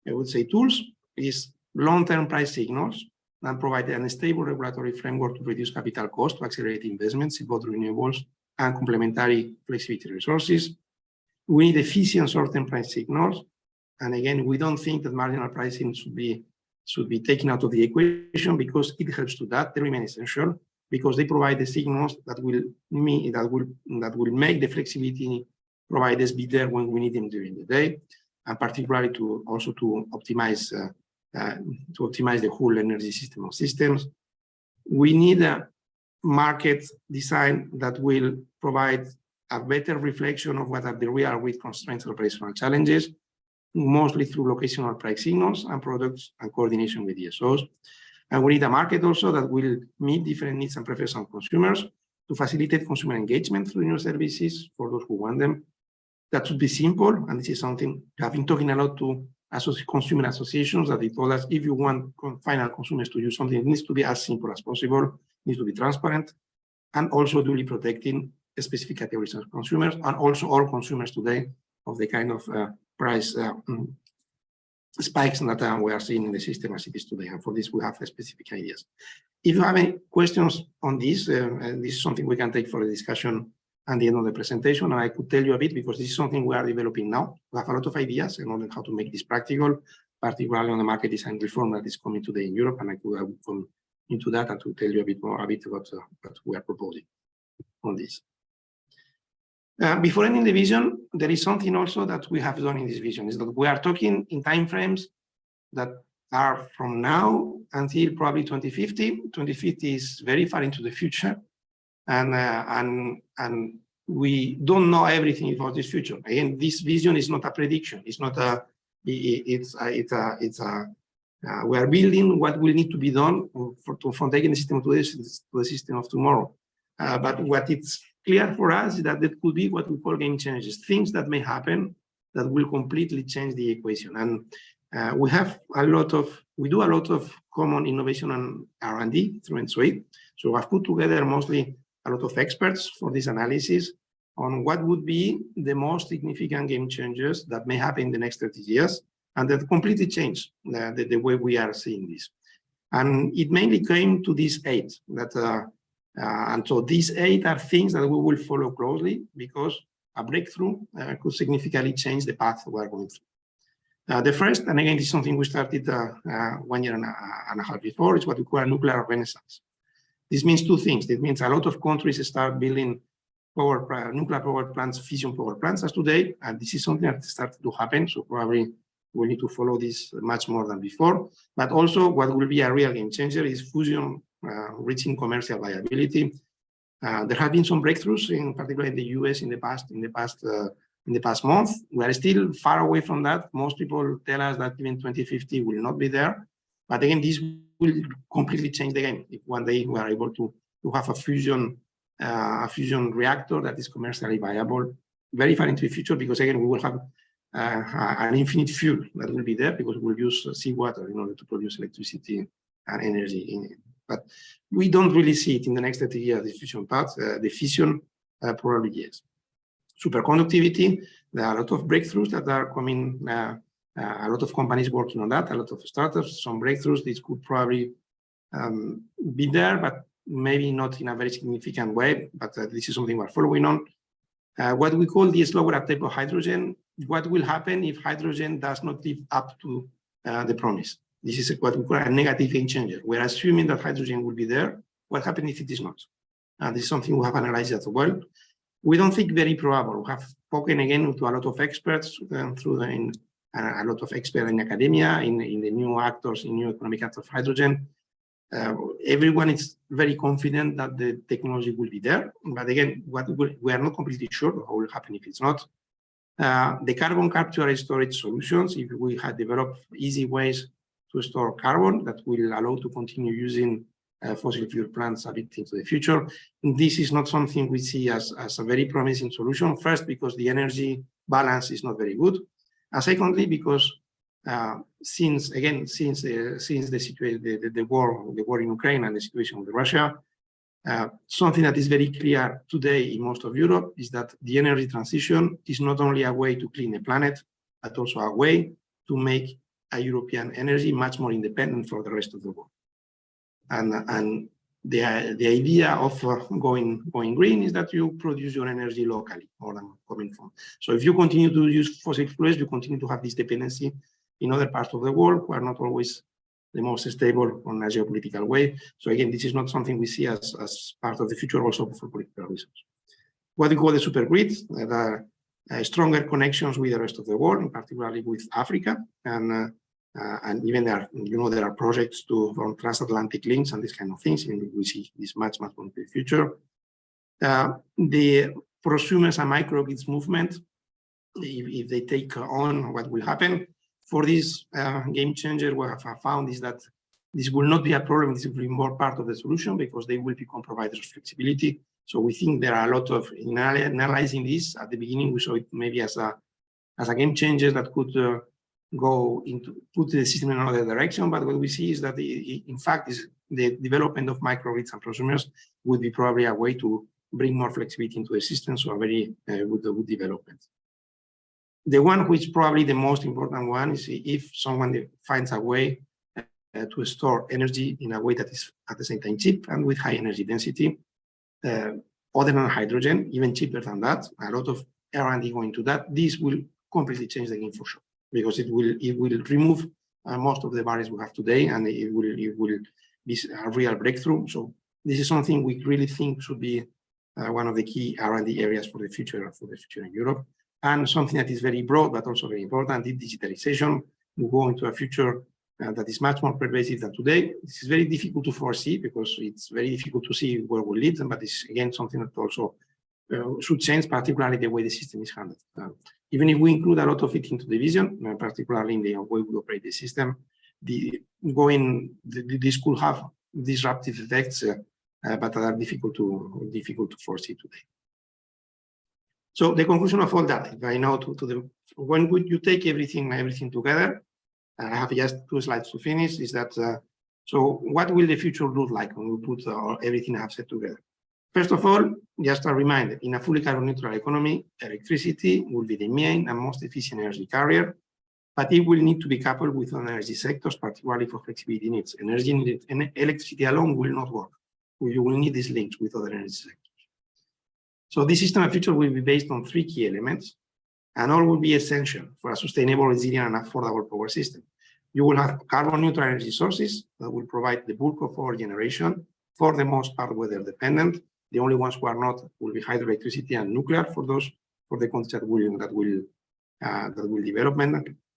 S3: I would say, tools: is long-term price signals and provide a stable regulatory framework to reduce capital cost to accelerate investments in both renewables and complementary flexibility resources. We need efficient short-term price signals. And again, we don't think that marginal pricing should be taken out of the equation, because it helps to that. They remain essential because they provide the signals that will make the flexibility providers be there when we need them during the day, and particularly to optimize the whole energy system of systems. We need a market design that will provide a better reflection of what are the real with constraints and operational challenges, mostly through locational price signals and products and coordination with DSOs. And we need a market also that will meet different needs and preferences of consumers to facilitate consumer engagement through new services for those who want them. That should be simple, and this is something we have been talking a lot to consumer associations, that they told us, if you want final consumers to use something, it needs to be as simple as possible, it needs to be transparent, and also duly protecting specific categories of consumers, and also all consumers today of the kind of price spikes that we are seeing in the system as it is today. And for this, we have specific ideas. If you have any questions on this, this is something we can take for a discussion at the end of the presentation. And I could tell you a bit, because this is something we are developing now. We have a lot of ideas in order how to make this practical, particularly on the market design reform that is coming today in Europe. And I will come into that and to tell you a bit about what we are proposing on this. Before ending the vision, there is something also that we have done in this vision, is that we are talking in timeframes that are from now until probably 2050. 2050 is very far into the future, and we don't know everything about this future. Again, this vision is not a prediction. It's not a. We are building what will need to be done from taking the system to the system of tomorrow. But what it's clear for us is that there could be what we call game changers, things that may happen that will completely change the equation. And we do a lot of common innovation and R&D through ENTSO-E. So I've put together mostly a lot of experts for this analysis on what would be the most significant game changers that may happen in the next 30 years, and that completely change the way we are seeing this. And it mainly came to these 8 that. And so these 8 are things that we will follow closely, because a breakthrough could significantly change the path we are going through. The first, and again, this is something we started 1 year and a half before, is what we call a nuclear renaissance. This means 2 things. It means a lot of countries start building nuclear power plants, fission power plants as today, and this is something that started to happen. So probably we need to follow this much more than before. But also, what will be a real game changer is fusion reaching commercial viability. There have been some breakthroughs, in particular in the US, in the past month. We are still far away from that. Most people tell us that even 2050 will not be there. But again, this will completely change the game if one day we are able to have a fusion reactor that is commercially viable very far into the future, because again, we will have an infinite fuel that will be there because we'll use seawater in order to produce electricity and energy in it. But we don't really see it in the next 30 years, the fusion part. The fission probably yes. Superconductivity, there are a lot of breakthroughs that are coming, a lot of companies working on that, a lot of startups, some breakthroughs. This could probably be there, but maybe not in a very significant way, but this is something we're following on. What we call the slower uptake of hydrogen, what will happen if hydrogen does not live up to the promise? This is what we call a negative game changer. We're assuming that hydrogen will be there. What happens if it is not? This is something we have analyzed as well. We don't think very probable. We have spoken again to a lot of experts a lot of experts in academia, in the new actors, in new economic actors of hydrogen. Everyone is very confident that the technology will be there. But again, we are not completely sure what will happen if it's not. The carbon capture and storage solutions, if we had developed easy ways to store carbon that will allow to continue using fossil fuel plants a bit into the future. This is not something we see as a very promising solution. First, because the energy balance is not very good. And secondly, because since the war in Ukraine and the situation with Russia, something that is very clear today in most of Europe is that the energy transition is not only a way to clean the planet, but also a way to make a European energy much more independent for the rest of the world. And the idea of going green is that you produce your energy locally more than coming from. So if you continue to use fossil fuels, you continue to have this dependency in other parts of the world who are not always the most stable on a geopolitical way. So again, this is not something we see as part of the future also for political reasons. What we call the supergrid, there are stronger connections with the rest of the world, and particularly with Africa. And even there are projects on transatlantic links and these kind of things. And we see this much more in the future. The prosumers and microgrids movement, if they take on, what will happen? For this game changer, what I have found is that this will not be a problem. This will be more part of the solution because they will become providers of flexibility. So we think there are a lot of, in analyzing this at the beginning, we saw it maybe as a game changer that could go into put the system in another direction. But what we see is that in fact the development of microgrids and prosumers would be probably a way to bring more flexibility into the system. So a very good development. The one which probably the most important one is if someone finds a way to store energy in a way that is at the same time cheap and with high energy density, other than hydrogen, even cheaper than that, a lot of R&D going to that. This will completely change the game for sure, because it will remove most of the barriers we have today, and it will be a real breakthrough. So this is something we really think should be one of the key R&D areas for the future in Europe. And something that is very broad, but also very important, digitalization. We go into a future that is much more pervasive than today. This is very difficult to foresee because it's very difficult to see where we lead, but it's again something that also should change, particularly the way the system is handled. Even if we include a lot of it into the vision, particularly in the way we operate the system, this could have disruptive effects, but that are difficult to foresee today. So the conclusion of all that, if I know when would you take everything together, I have just 2 slides to finish, is that, so what will the future look like when we put everything I have said together? First of all, just a reminder, in a fully carbon neutral economy, electricity will be the main and most efficient energy carrier, but it will need to be coupled with other energy sectors, particularly for flexibility needs. Electricity alone will not work. You will need these links with other energy sectors. So this system of future will be based on 3 key elements, and all will be essential for a sustainable, resilient, and affordable power system. You will have carbon neutral energy sources that will provide the bulk of our generation, for the most part weather dependent. The only ones who are not will be hydroelectricity and nuclear for the countries that will develop.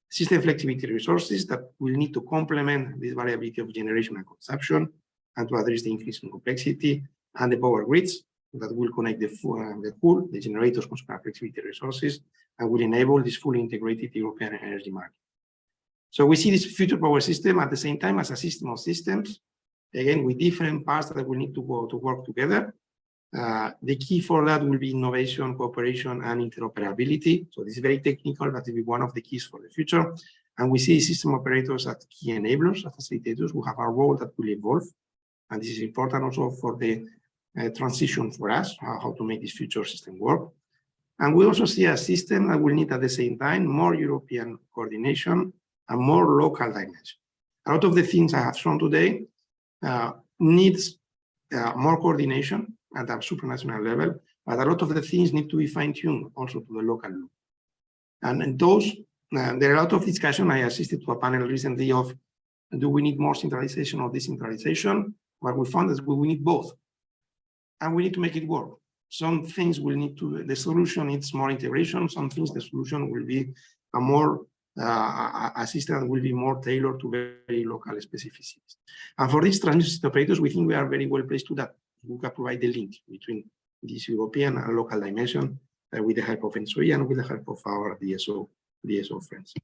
S3: System flexibility resources that will need to complement this variability of generation and consumption, and to address the increase in complexity, and the power grids that will connect the generators, consumer flexibility resources, and will enable this fully integrated European energy market. So we see this future power system at the same time as a system of systems, again, with different parts that will need to work together. The key for that will be innovation, cooperation, and interoperability. So this is very technical, but it will be one of the keys for the future. And we see system operators as key enablers, as facilitators who have a role that will evolve. And this is important also for the transition for us, how to make this future system work. And we also see a system that will need at the same time more European coordination and more local dimension. A lot of the things I have shown today needs more coordination at a supranational level, but a lot of the things need to be fine-tuned also to the local level. And those, there are a lot of discussion. I assisted to a panel recently of, do we need more centralization or decentralization? What we found is we need both. And we need to make it work. Some things will need to, the solution needs more integration. Some things, the solution will be a more, a system will be more tailored to very local specificities. And for these transition operators, we think we are very well placed to that. We can provide the link between this European and local dimension with the help of ENTSO-E and with the help of our DSO friends.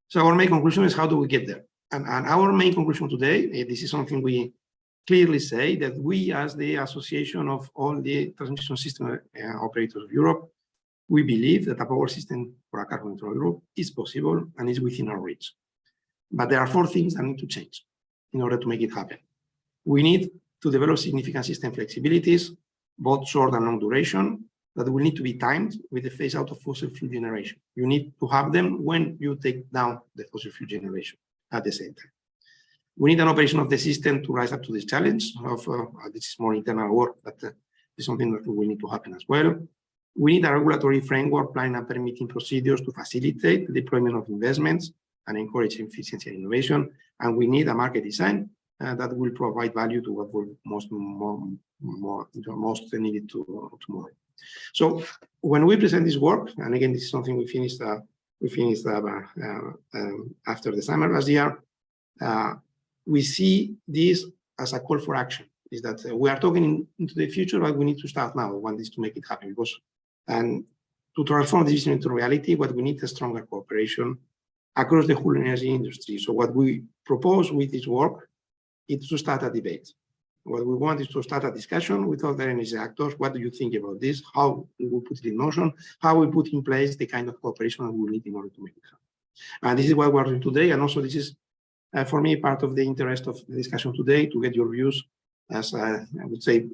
S3: So our main conclusion is, how do we get there? And our main conclusion today, this is something we clearly say, that we, as the association of all the transmission system operators of Europe, we believe that a power system for a carbon neutral Europe is possible and is within our reach. But there are 4 things that need to change in order to make it happen. We need to develop significant system flexibilities, both short and long duration, that will need to be timed with the phase out of fossil fuel generation. You need to have them when you take down the fossil fuel generation at the same time. We need an operation of the system to rise up to this challenge of, this is more internal work, but it's something that will need to happen as well. We need a regulatory framework, plan and permitting procedures to facilitate the deployment of investments and encourage efficiency and innovation. And we need a market design that will provide value to what will most needed tomorrow. So when we present this work, and again, this is something we finished after the summer last year, we see this as a call for action. Is that we are talking into the future, but we need to start now. We want this to make it happen, because and to transform this vision into reality, what we need is stronger cooperation across the whole energy industry. So what we propose with this work is to start a debate. What we want is to start a discussion with other energy actors. What do you think about this? How we will put it in motion? How we put in place the kind of cooperation that we need in order to make it happen? And this is what we're doing today. And also this is, for me, part of the interest of the discussion today, to get your views as I would say,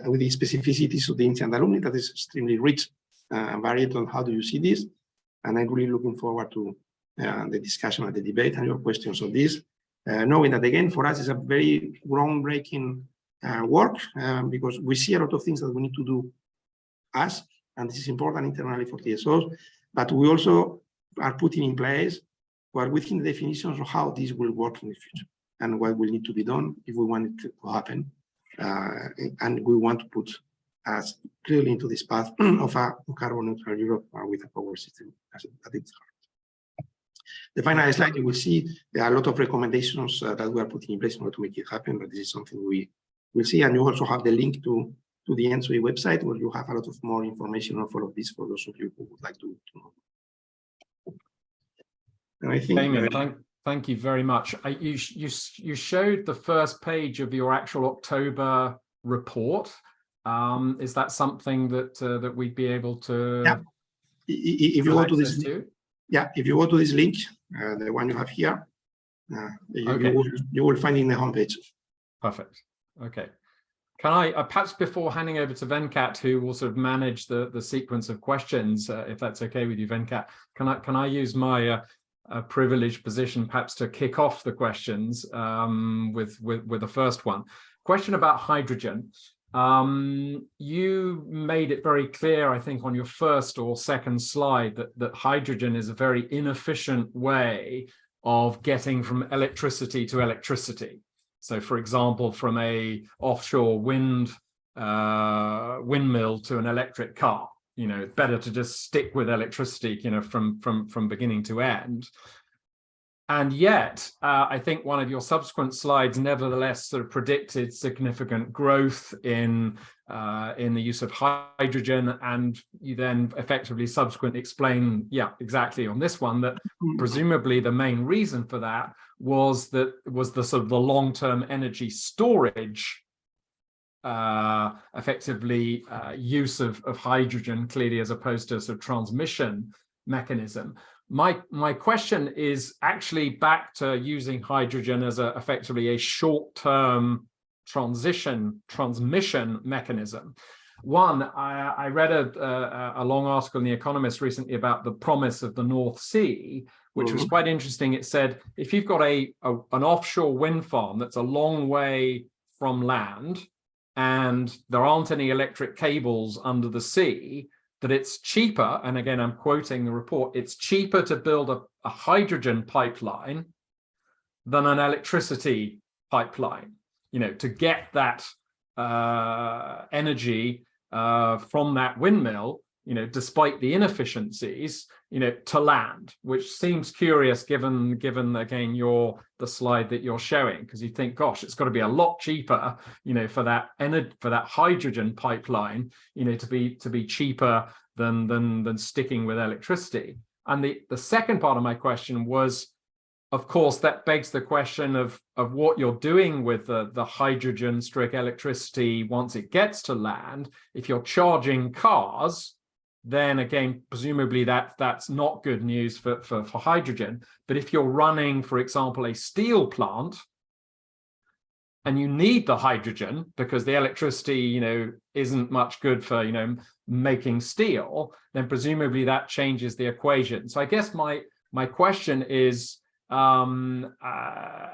S3: with the specificities of the INSEAD alumni that is extremely rich and varied on how do you see this. And I'm really looking forward to the discussion and the debate and your questions on this. Knowing that, again, for us, it's a very groundbreaking work, because we see a lot of things that we need to do us, and this is important internally for TSOs, but we also are putting in place what we think the definitions of how this will work in the future and what will need to be done if we want it to happen. And we want to put us clearly into this path of a carbon neutral Europe with a power system at its heart. The final slide, you will see there are a lot of recommendations that we are putting in place in order to make it happen, but this is something we will see. And you also have the link to the ENTSO-E website, where you have a lot of more information on all of this for those of you who would like to know. And I think
S1: Damian, thank you very much. You showed the first page of your actual October report. Is that something that we'd be able to?
S3: Yeah. If you go to this, if you go to this link, the one you have here, you will find it in the homepage.
S1: Perfect. Okay. Can I perhaps, before handing over to Venkat, who will sort of manage the sequence of questions, if that's okay with you, Venkat, can I use my privileged position perhaps to kick off the questions with the first one? Question about hydrogen. You made it very clear, I think, on your first or second slide that hydrogen is a very inefficient way of getting from electricity to electricity. So, for example, from a offshore windmill to an electric car, it's better to just stick with electricity, from beginning to end. And yet, I think one of your subsequent slides nevertheless sort of predicted significant growth in the use of hydrogen, and you then effectively subsequently explain, exactly on this one, that presumably the main reason for that was the sort of the long-term energy storage effectively use of hydrogen, clearly, as opposed to a sort of transmission mechanism. My question is actually back to using hydrogen as effectively a short-term transmission mechanism. One, I read a long article in The Economist recently about the promise of the North Sea, which was quite interesting. It said, if you've got an offshore wind farm that's a long way from land and there aren't any electric cables under the sea, that it's cheaper, and again, I'm quoting the report, it's cheaper to build a hydrogen pipeline than an electricity pipeline, to get that energy from that windmill, despite the inefficiencies, to land, which seems curious given again the slide that you're showing, because you think, gosh, it's got to be a lot cheaper, for that hydrogen pipeline, to be cheaper than sticking with electricity. And the second part of my question was, of course, that begs the question of what you're doing with the hydrogen / electricity once it gets to land. If you're charging cars, then again, presumably that's not good news for hydrogen. But if you're running, for example, a steel plant, and you need the hydrogen because the electricity, isn't much good for, making steel, then presumably that changes the equation. So I guess my question is, and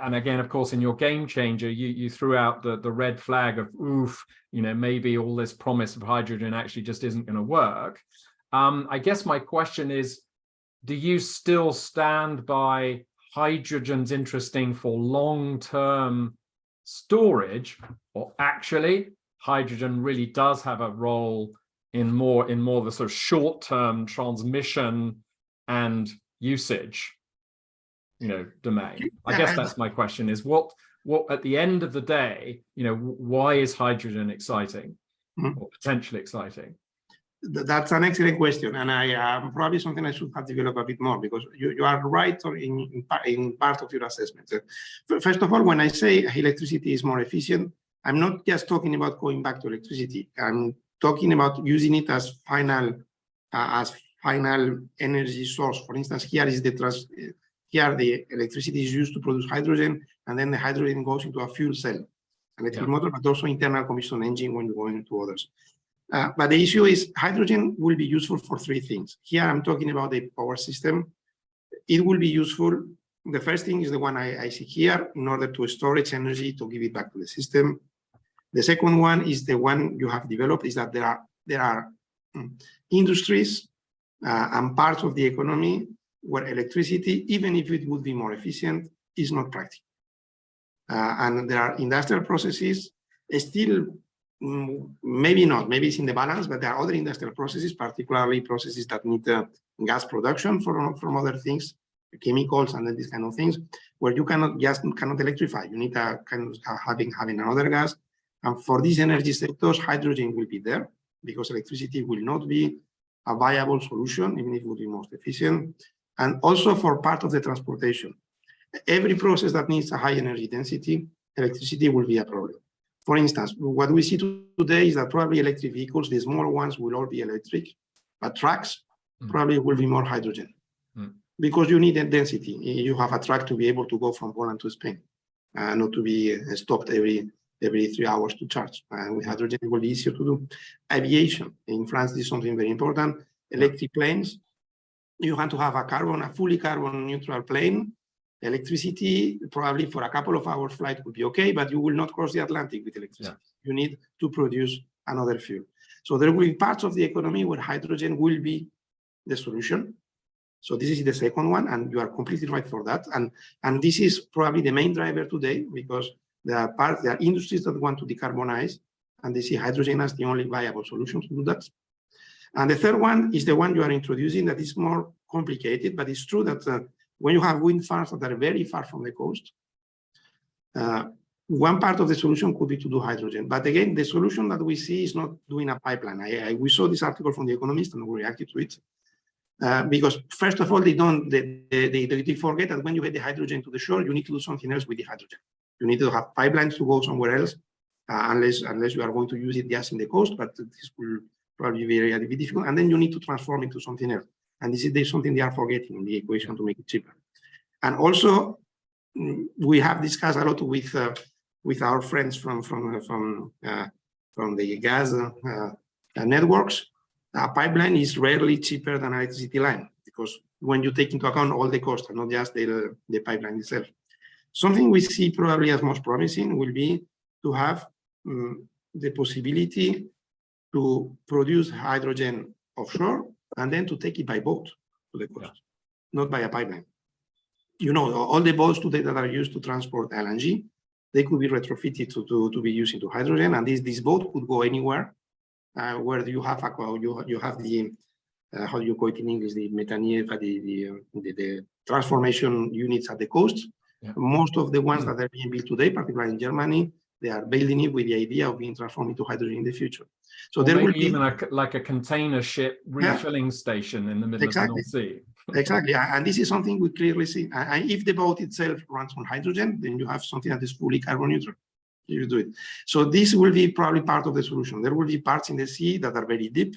S1: again, of course, in your game changer, you threw out the red flag of, oof, maybe all this promise of hydrogen actually just isn't going to work. I guess my question is, do you still stand by hydrogen's interesting for long-term storage, or actually hydrogen really does have a role in more the sort of short-term transmission and usage domain? I guess that's my question, is what at the end of the day, why is hydrogen exciting or potentially exciting?
S3: That's an excellent question, and I probably something I should have developed a bit more, because you are right in part of your assessment. First of all, when I say electricity is more efficient, I'm not just talking about going back to electricity. I'm talking about using it as final energy source. For instance, here the electricity is used to produce hydrogen, and then the hydrogen goes into a fuel cell, electric motor, but also internal combustion engine when you go into others. But the issue is hydrogen will be useful for three things. Here I'm talking about the power system. It will be useful. The first thing is the one I see here, in order to storage energy to give it back to the system. The second one is the one you have developed, is that there are industries and parts of the economy where electricity, even if it would be more efficient, is not practical. And there are industrial processes, still, maybe not, maybe it's in the balance, but there are other industrial processes, particularly processes that need gas production from other things, chemicals and these kind of things, where you cannot electrify. You need a kind of having another gas. And for these energy sectors, hydrogen will be there, because electricity will not be a viable solution, even if it would be most efficient. And also for part of the transportation. Every process that needs a high energy density, electricity will be a problem. For instance, what we see today is that probably electric vehicles, the small ones, will all be electric, but trucks probably will be more hydrogen, because you need a density. You have a truck to be able to go from Poland to Spain, not to be stopped every 3 hours to charge. With hydrogen, it will be easier to do. Aviation, in France, this is something very important. Electric planes, you have to have a fully carbon neutral plane. Electricity, probably for a couple of hours flight would be okay, but you will not cross the Atlantic with electricity. You need to produce another fuel. So there will be parts of the economy where hydrogen will be the solution. So this is the second one, and you are completely right for that. And this is probably the main driver today, because there are industries that want to decarbonize, and they see hydrogen as the only viable solution to do that. And the third one is the one you are introducing, that is more complicated, but it's true that when you have wind farms that are very far from the coast, one part of the solution could be to do hydrogen. But again, the solution that we see is not doing a pipeline. We saw this article from The Economist and we reacted to it. Because first of all, they forget that when you get the hydrogen to the shore, you need to do something else with the hydrogen. You need to have pipelines to go somewhere else unless you are going to use it just in the coast, but this will probably be very difficult. And then you need to transform it to something else. And this is something they are forgetting in the equation to make it cheaper. And also, we have discussed a lot with our friends from the gas networks. A pipeline is rarely cheaper than an electricity line, because when you take into account all the costs and not just the pipeline itself. Something we see probably as most promising will be to have the possibility to produce hydrogen offshore and then to take it by boat to the coast, not by a pipeline. You know, all the boats today that are used to transport LNG, they could be retrofitted to be used into hydrogen, and this boat could go anywhere where you have you have the how do you call it in English, the metanier, the transformation units at the coast. Yeah. Most of the ones that are being built today, particularly in Germany, they are building it with the idea of being transformed into hydrogen in the future. So
S1: or
S3: there
S1: maybe
S3: will be
S1: even like a container ship refilling station in the middle of the North Sea.
S3: Exactly, and this is something we clearly see. And if the boat itself runs on hydrogen, then you have something that is fully carbon neutral. You do it. So this will be probably part of the solution. There will be parts in the sea that are very deep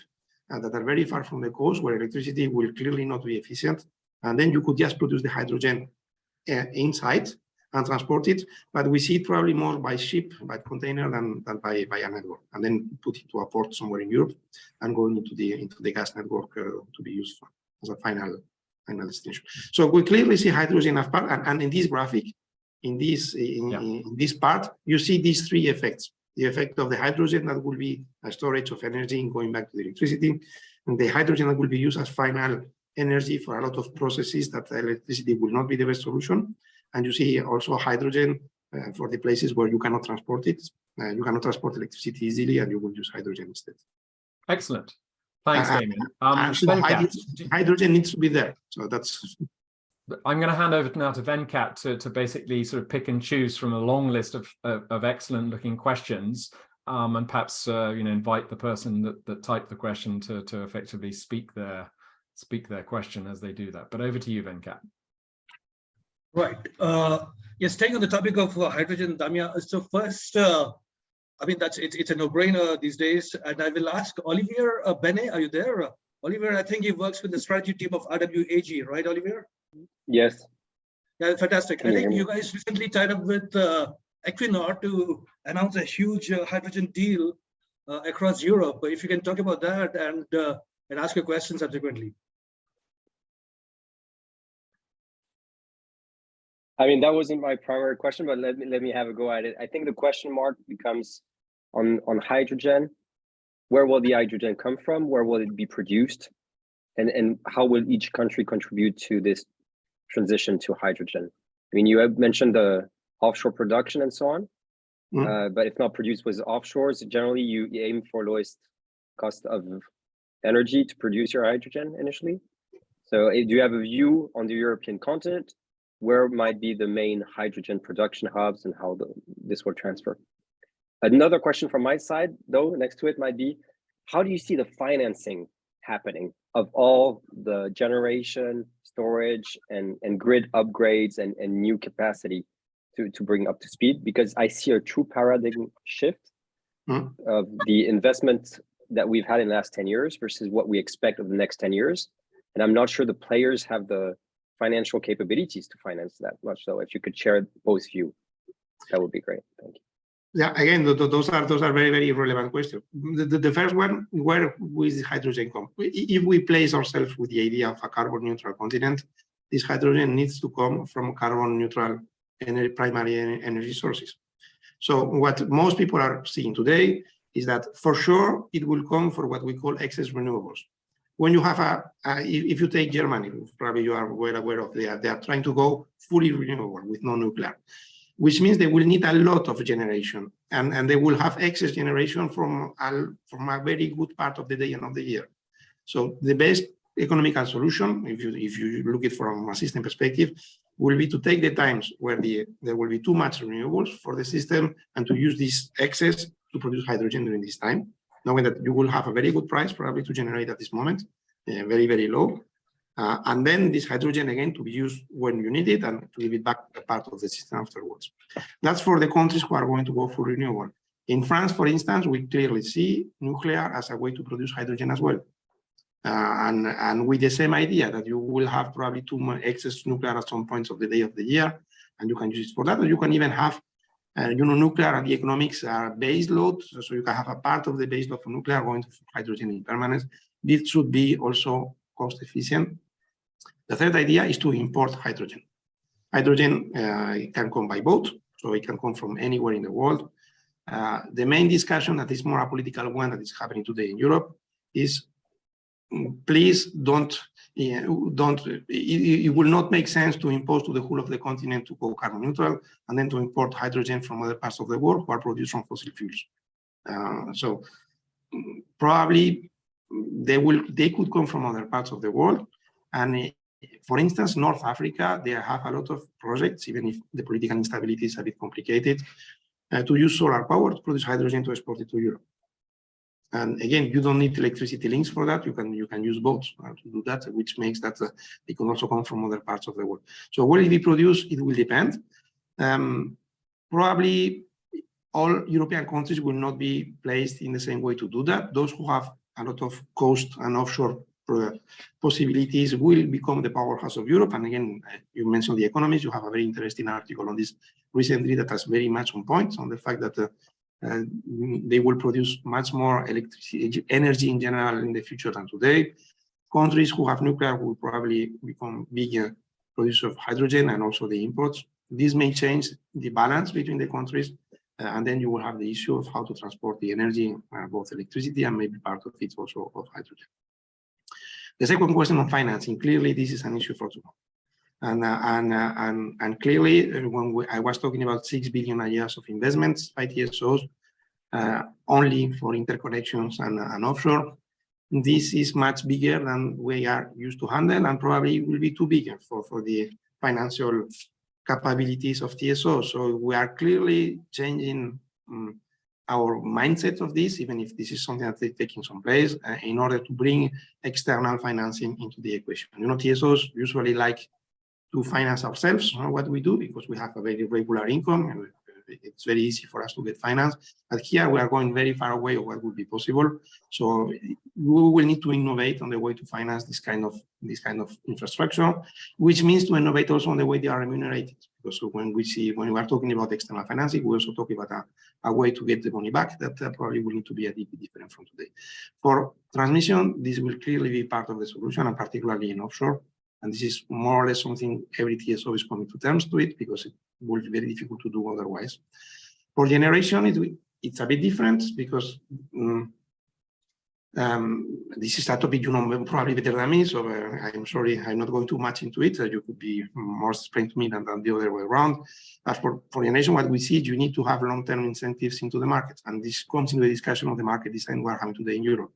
S3: and that are very far from the coast, where electricity will clearly not be efficient. And then you could just produce the hydrogen inside and transport it. But we see it probably more by ship, by container than by a network, and then put it to a port somewhere in Europe and going into the gas network to be used for, as a final destination. So we clearly see hydrogen as part, and in this graphic, in this part, you see these three effects. The effect of the hydrogen that will be a storage of energy going back to the electricity, and the hydrogen that will be used as final energy for a lot of processes that electricity will not be the best solution. And you see also hydrogen for the places where you cannot transport it. You cannot transport electricity easily, and you will use hydrogen instead.
S1: Excellent. Thanks, Damian.
S3: So hydrogen needs to be there. So that's.
S1: I'm going to hand over now to Venkat to basically sort of pick and choose from a long list of excellent looking questions, and perhaps invite the person that typed the question to effectively speak their question as they do that. But over to you, Venkat.
S2: Right. Yes, staying on the topic of hydrogen, Damian. So first, I mean, it's a no-brainer these days, and I will ask Olivier Benet. Are you there, Olivier? I think he works with the strategy team of RWAG, right, Olivier?
S4: Yes.
S2: Yeah, fantastic. I think you guys recently tied up with Equinor to announce a huge hydrogen deal across Europe. If you can talk about that and ask your question subsequently.
S4: I mean, that wasn't my primary question, but let me have a go at it. I think the question mark becomes on hydrogen. Where will the hydrogen come from? Where will it be produced? And how will each country contribute to this transition to hydrogen? I mean, you have mentioned the offshore production and so on, but if not produced with offshores, generally you aim for lowest cost of energy to produce your hydrogen initially. So do you have a view on the European continent? Where might be the main hydrogen production hubs and how this will transfer? Another question from my side, though, next to it might be, how do you see the financing happening of all the generation, storage, and grid upgrades and new capacity to bring up to speed? Because I see a true paradigm shift of the investment that we've had in the last 10 years versus what we expect of the next 10 years. And I'm not sure the players have the financial capabilities to finance that much. So if you could share both views, that would be great. Thank you.
S3: Yeah, again, those are very, very relevant questions. The first one, where will the hydrogen come? If we place ourselves with the idea of a carbon neutral continent, this hydrogen needs to come from carbon neutral primary energy sources. So what most people are seeing today is that for sure it will come for what we call excess renewables. When you have if you take Germany, probably you are well aware of they are trying to go fully renewable with no nuclear, which means they will need a lot of generation, and they will have excess generation from a very good part of the day and of the year. So the best economical solution, if you look at it from a system perspective, will be to take the times where there will be too much renewables for the system and to use this excess to produce hydrogen during this time, knowing that you will have a very good price probably to generate at this moment, very, very low. And then this hydrogen again to be used when you need it and to give it back a part of the system afterwards. That's for the countries who are going to go for renewable. In France, for instance, we clearly see nuclear as a way to produce hydrogen as well. And with the same idea that you will have probably too much excess nuclear at some points of the day of the year, and you can use it for that, or you can even have, nuclear and the economics are base load, so you can have a part of the base load for nuclear going to hydrogen in permanence. This should be also cost efficient. The third idea is to import hydrogen. Hydrogen can come by boat, so it can come from anywhere in the world. The main discussion, that is more a political one that is happening today in Europe, is please don't, it will not make sense to impose to the whole of the continent to go carbon neutral and then to import hydrogen from other parts of the world who are produced from fossil fuels. So probably they could come from other parts of the world. And for instance, North Africa, they have a lot of projects, even if the political instability is a bit complicated, to use solar power to produce hydrogen to export it to Europe. And again, you don't need electricity links for that. You can use boats to do that, which makes that they can also come from other parts of the world. So where it be produced, it will depend. Probably all European countries will not be placed in the same way to do that. Those who have a lot of coast and offshore possibilities will become the powerhouse of Europe. And again, you mentioned the economies. You have a very interesting article on this recently that is very much on point on the fact that they will produce much more electricity, energy in general in the future than today. Countries who have nuclear will probably become bigger producers of hydrogen and also the imports. This may change the balance between the countries, and then you will have the issue of how to transport the energy, both electricity and maybe part of it also of hydrogen. The second question on financing, clearly this is an issue for tomorrow. And clearly, when I was talking about 6 billion a year of investments by TSOs, only for interconnections and offshore, this is much bigger than we are used to handle, and probably will be too big for the financial capabilities of TSOs. So we are clearly changing our mindset of this, even if this is something that is taking some place, in order to bring external financing into the equation. TSOs usually like to finance ourselves what we do because we have a very regular income and it's very easy for us to get finance. But here we are going very far away of what would be possible. So we will need to innovate on the way to finance this kind of infrastructure, which means to innovate also on the way they are remunerated. Because when we are talking about external financing, we also talk about a way to get the money back that probably will need to be a bit different from today. For transmission, this will clearly be part of the solution, and particularly in offshore. And this is more or less something every TSO is coming to terms to it because it will be very difficult to do otherwise. For generation, it's a bit different because this is a topic you know probably better than me, so I'm sorry I'm not going too much into it. You could be more explained to me than the other way around. But for generation, what we see, you need to have long-term incentives into the market, and this comes into the discussion of the market design we're having today in Europe.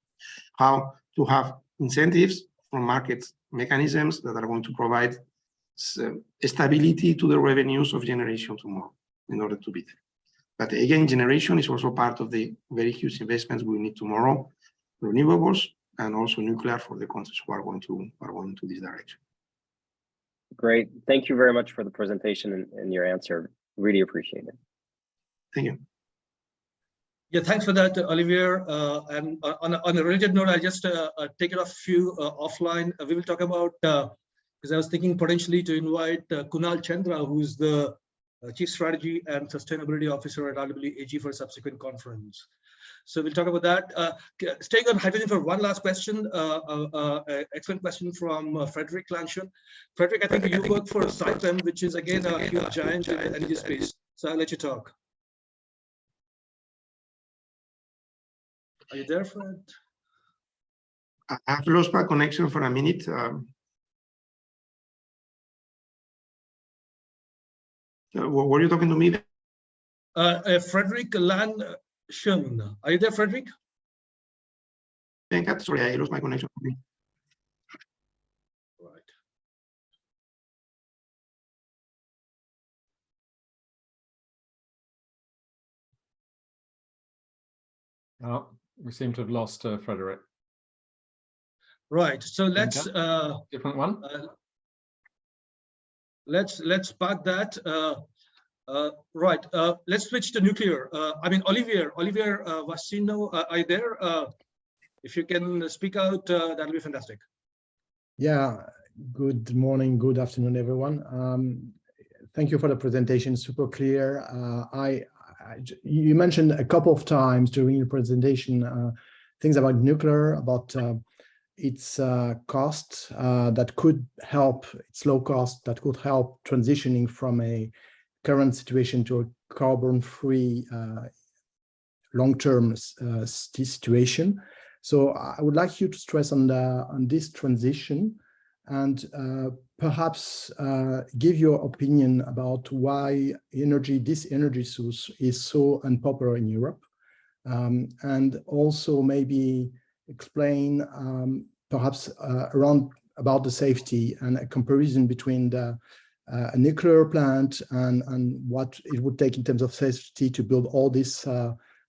S3: How to have incentives from market mechanisms that are going to provide stability to the revenues of generation tomorrow in order to be there. But again, generation is also part of the very huge investments we need tomorrow, renewables and also nuclear for the countries who are going to this direction.
S4: Great. Thank you very much for the presentation and your answer. Really appreciate it.
S3: Thank you.
S2: Yeah, thanks for that, Olivier. And on a related note, I just take it off few offline. We will talk about, because I was thinking potentially to invite Kunal Chandra, who's the Chief Strategy and Sustainability Officer at RWAG for a subsequent conference. So we'll talk about that. Staying on hydrogen for one last question, excellent question from Frederick Lanchon. Frederick, I think you work for Saipem, which is again a huge giant in the energy space. So I'll let you talk. Are you there, Fred?
S3: I've lost my connection for a minute. Were you talking to me?
S2: Frederick Lanchon. Are you there, Frederick?
S3: Sorry, I lost my connection.
S2: Right.
S1: Oh, we seem to have lost Frederick.
S2: Right. So let's
S1: different one.
S2: Let's park that. Right. Let's switch to nuclear. I mean, Olivier Vassino, are you there? If you can speak out, that'll be fantastic.
S5: Yeah. Good morning. Good afternoon, everyone. Thank you for the presentation. Super clear. You mentioned a couple of times during your presentation things about nuclear, about its cost that could help, its low cost that could help transitioning from a current situation to a carbon-free long-term situation. So I would like you to stress on this transition and perhaps give your opinion about why this energy source is so unpopular in Europe, and also maybe explain perhaps about the safety and a comparison between a nuclear plant and what it would take in terms of safety to build all this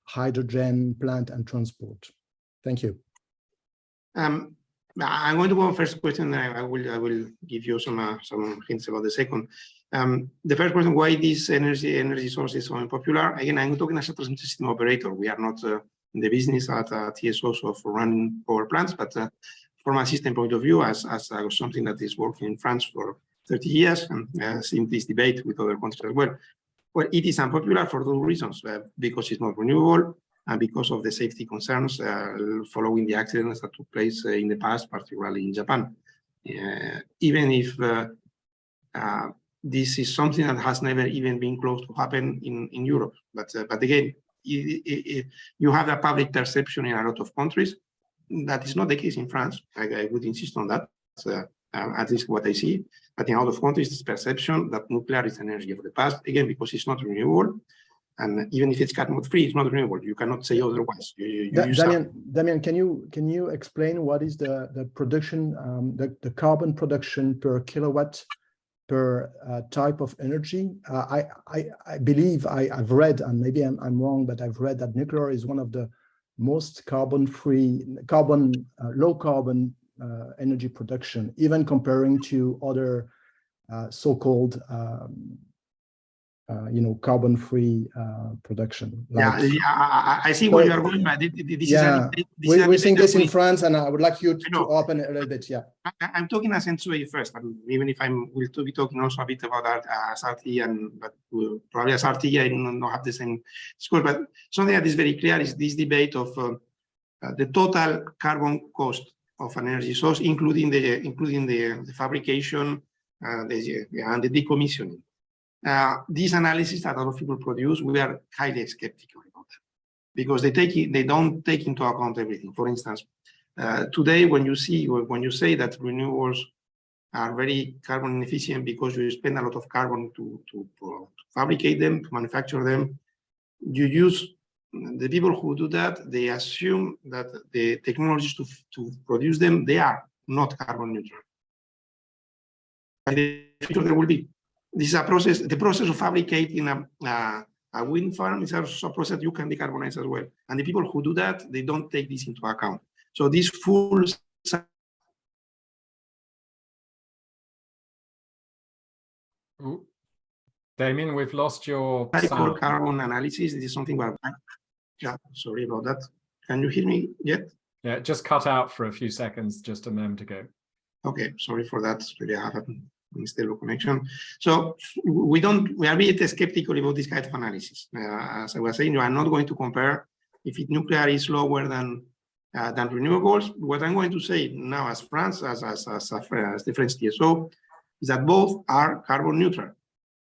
S5: hydrogen plant and transport. Thank you.
S3: I'm going to go on first question, and I will give you some hints about the second. The first question: why this energy source is so unpopular? Again, I'm talking as a transmission system operator. We are not in the business at TSOs of running power plants, but from a system point of view, as something that is working in France for 30 years, and seen this debate with other countries as well. Well, it is unpopular for two reasons: because it's not renewable, and because of the safety concerns following the accidents that took place in the past, particularly in Japan. Even if this is something that has never even been close to happen in Europe. But again, you have a public perception in a lot of countries. That is not the case in France. I would insist on that, at least what I see. But in a lot of countries, this perception that nuclear is energy of the past, again, because it's not renewable. And even if it's carbon-free, it's not renewable. You cannot say otherwise.
S5: Damian, can you explain what is the production, the carbon production per kilowatt per type of energy? I believe I've read, and maybe I'm wrong, but I've read that nuclear is one of the most low carbon energy production, even comparing to other so-called carbon-free production.
S3: I see where you are going, but
S5: we're seeing this in France, and I would like you to open a little bit. Yeah,
S3: I'm talking as ENTSO-E first, but even if we'll be talking also a bit about SRT, but probably as RT, I don't have the same score. But something that is very clear is this debate of the total carbon cost of an energy source, including the fabrication and the decommissioning. This analysis that a lot of people produce, we are highly skeptical about that, because they don't take into account everything. For instance, today when you say that renewables are very carbon efficient because you spend a lot of carbon to fabricate them, to manufacture them, the people who do that, they assume that the technologies to produce them, they are not carbon neutral. In the future, there will be. This is a process. The process of fabricating a wind farm is also a process you can decarbonize as well. And the people who do that, they don't take this into account. So this full
S1: Damian, we've lost your sound.
S3: Carbon analysis. This is something where, yeah, sorry about that. Can you hear me yet?
S1: Yeah, it just cut out for a few seconds just a moment ago.
S3: Okay, sorry for that. Really, I have unstable connection. So we are a bit skeptical about this kind of analysis. As I was saying, you are not going to compare if nuclear is lower than renewables. What I'm going to say now, as France, as the French TSO, is that both are carbon neutral,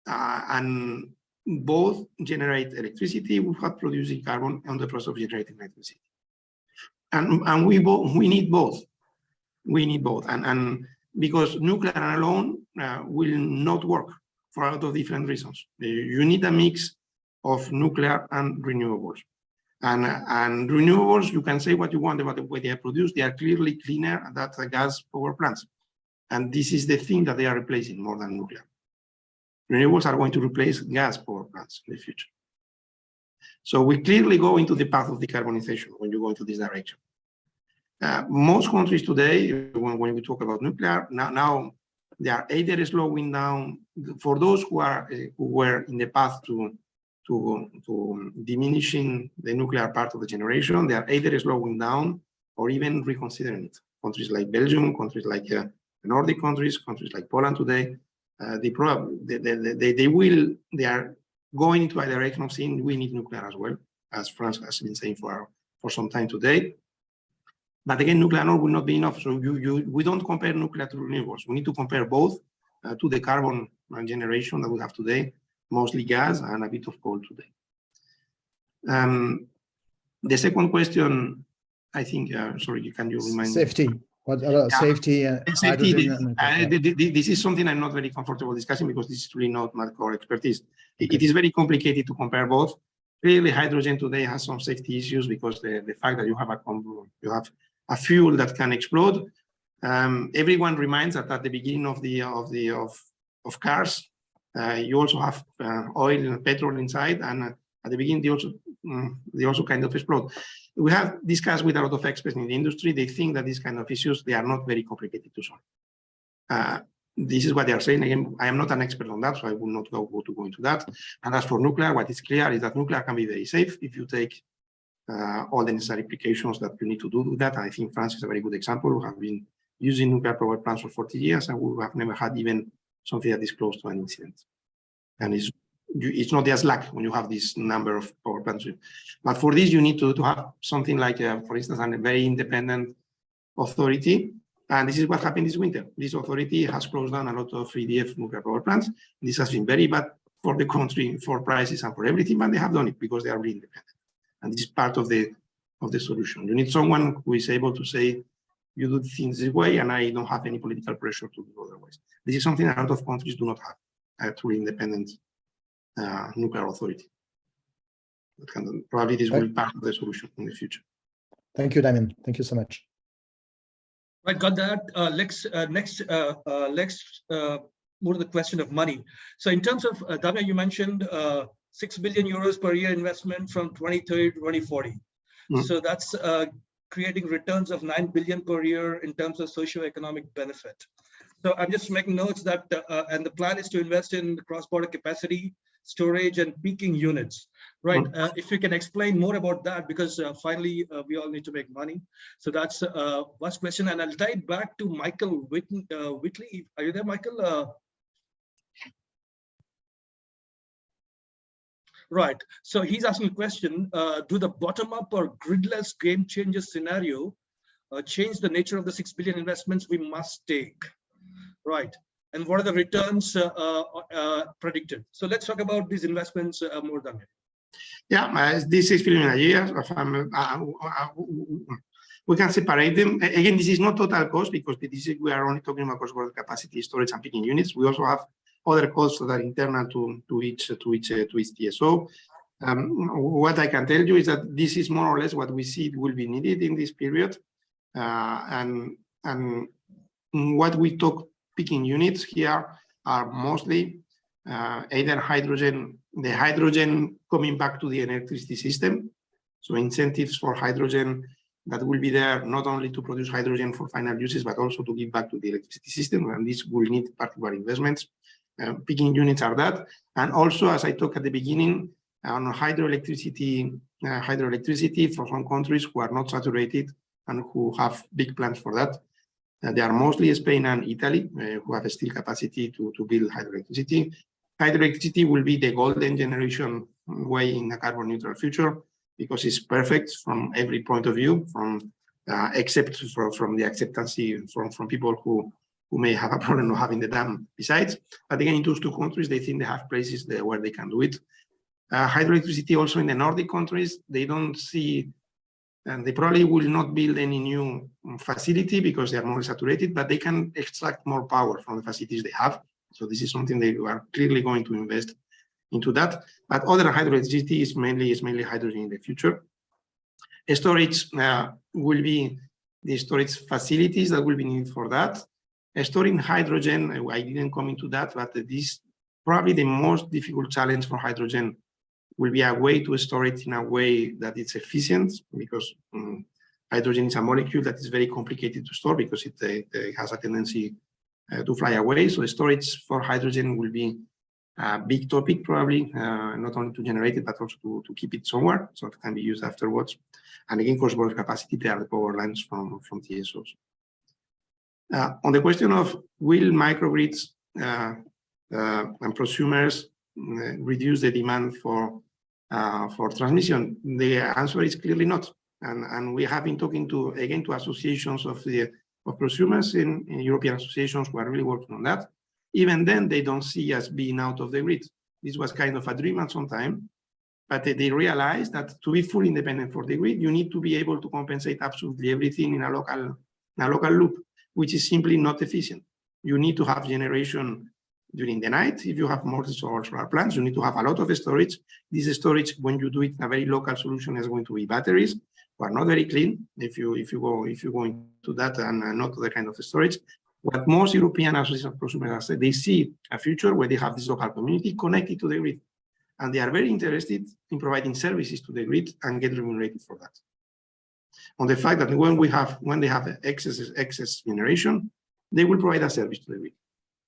S3: and both generate electricity without producing carbon on the process of generating electricity. And we need both. We need both, and because nuclear alone will not work for a lot of different reasons. You need a mix of nuclear and renewables. And renewables, you can say what you want about the way they are produced. They are clearly cleaner than the gas power plants. And this is the thing that they are replacing more than nuclear. Renewables are going to replace gas power plants in the future. So we clearly go into the path of decarbonization when you go into this direction. Most countries today, when we talk about nuclear, now they are either slowing down for those who were in the path to diminishing the nuclear part of the generation. They are either slowing down or even reconsidering it. Countries like Belgium, countries like the Nordic countries like Poland today, they are going into a direction of saying we need nuclear as well, as France has been saying for some time today. But again, nuclear will not be enough. So we don't compare nuclear to renewables. We need to compare both to the carbon generation that we have today, mostly gas and a bit of coal today. The second question, I think, sorry, can you remind me?
S5: Safety. What about safety?
S3: Safety. This is something I'm not very comfortable discussing because this is really not my core expertise. It is very complicated to compare both. Clearly, hydrogen today has some safety issues because the fact that you have a fuel that can explode. Everyone reminds that at the beginning of cars, you also have oil and petrol inside, and at the beginning they also kind of explode. We have discussed with a lot of experts in the industry. They think that these kind of issues, they are not very complicated to solve. This is what they are saying. Again, I am not an expert on that, so I will not go into that. And as for nuclear, what is clear is that nuclear can be very safe if you take all the necessary precautions that you need to do that. I think France is a very good example. We have been using nuclear power plants for 40 years, and we have never had even something that is close to an incident. And it's not just luck when you have this number of power plants. But for this, you need to have something like, for instance, a very independent authority. And this is what happened this winter. This authority has closed down a lot of EDF nuclear power plants. This has been very bad for the country, for prices and for everything, but they have done it because they are really independent. And this is part of the solution. You need someone who is able to say, you do things this way, and I don't have any political pressure to do otherwise. This is something a lot of countries do not have, a truly independent nuclear authority. Probably this will be part of the solution in the future.
S5: Thank you, Damian. Thank you so much.
S2: I got that. Let's move to the question of money. So in terms of, Damian, you mentioned 6 billion euros per year investment from 2030 to 2040. Mm-hmm. So that's creating returns of 9 billion per year in terms of socio-economic benefit. So I'm just making notes that, and the plan is to invest in cross-border capacity, storage, and peaking units, right? Mm-hmm. If you can explain more about that, because finally we all need to make money. So that's first question, and I'll tie it back to Michael Whitley. Are you there, Michael? Right. So he's asking a question, do the bottom-up or gridless game changer scenario change the nature of the 6 billion investments we must take? Right. And what are the returns predicted? So let's talk about these investments more, Damian.
S3: Yeah, this 6 billion a year, we can separate them. Again, this is not total cost because we are only talking about cross-border capacity, storage, and peaking units. We also have other costs that are internal to each TSO. What I can tell you is that this is more or less what we see will be needed in this period. And what we talk peaking units here are mostly either hydrogen, the hydrogen coming back to the electricity system. So incentives for hydrogen that will be there not only to produce hydrogen for final uses, but also to give back to the electricity system. And this will need particular investments. Peaking units are that. And also, as I talked at the beginning, on hydroelectricity for some countries who are not saturated and who have big plans for that. They are mostly Spain and Italy, who have still capacity to build hydroelectricity. Hydroelectricity will be the golden generation way in a carbon neutral future because it's perfect from every point of view, except from the acceptance from people who may have a problem of having the dam besides. But again, in those two countries, they think they have places where they can do it. Hydroelectricity also in the Nordic countries, they don't see, and they probably will not build any new facility because they are more saturated, but they can extract more power from the facilities they have. So this is something they are clearly going to invest into that. But other hydroelectricity is mainly hydrogen in the future. Storage will be the storage facilities that will be needed for that. Storing hydrogen, I didn't come into that, but this probably the most difficult challenge for hydrogen will be a way to store it in a way that it's efficient, because hydrogen is a molecule that is very complicated to store because it has a tendency to fly away. So storage for hydrogen will be a big topic probably, not only to generate it, but also to keep it somewhere so it can be used afterwards. And again, cross-border capacity, there are the power lines from TSOs. On the question of will microgrids and prosumers reduce the demand for transmission, the answer is clearly not. And we have been talking to associations of prosumers in European associations who are really working on that. Even then, they don't see us being out of the grid. This was kind of a dream at some time, but they realized that to be fully independent for the grid, you need to be able to compensate absolutely everything in a local loop, which is simply not efficient. You need to have generation during the night. If you have more solar plants, you need to have a lot of storage. This storage, when you do it in a very local solution, is going to be batteries, who are not very clean if you go into that and not to the kind of storage. What most European associations of prosumers have said, they see a future where they have this local community connected to the grid, and they are very interested in providing services to the grid and get remunerated for that. On the fact that when they have excess generation, they will provide a service to the grid,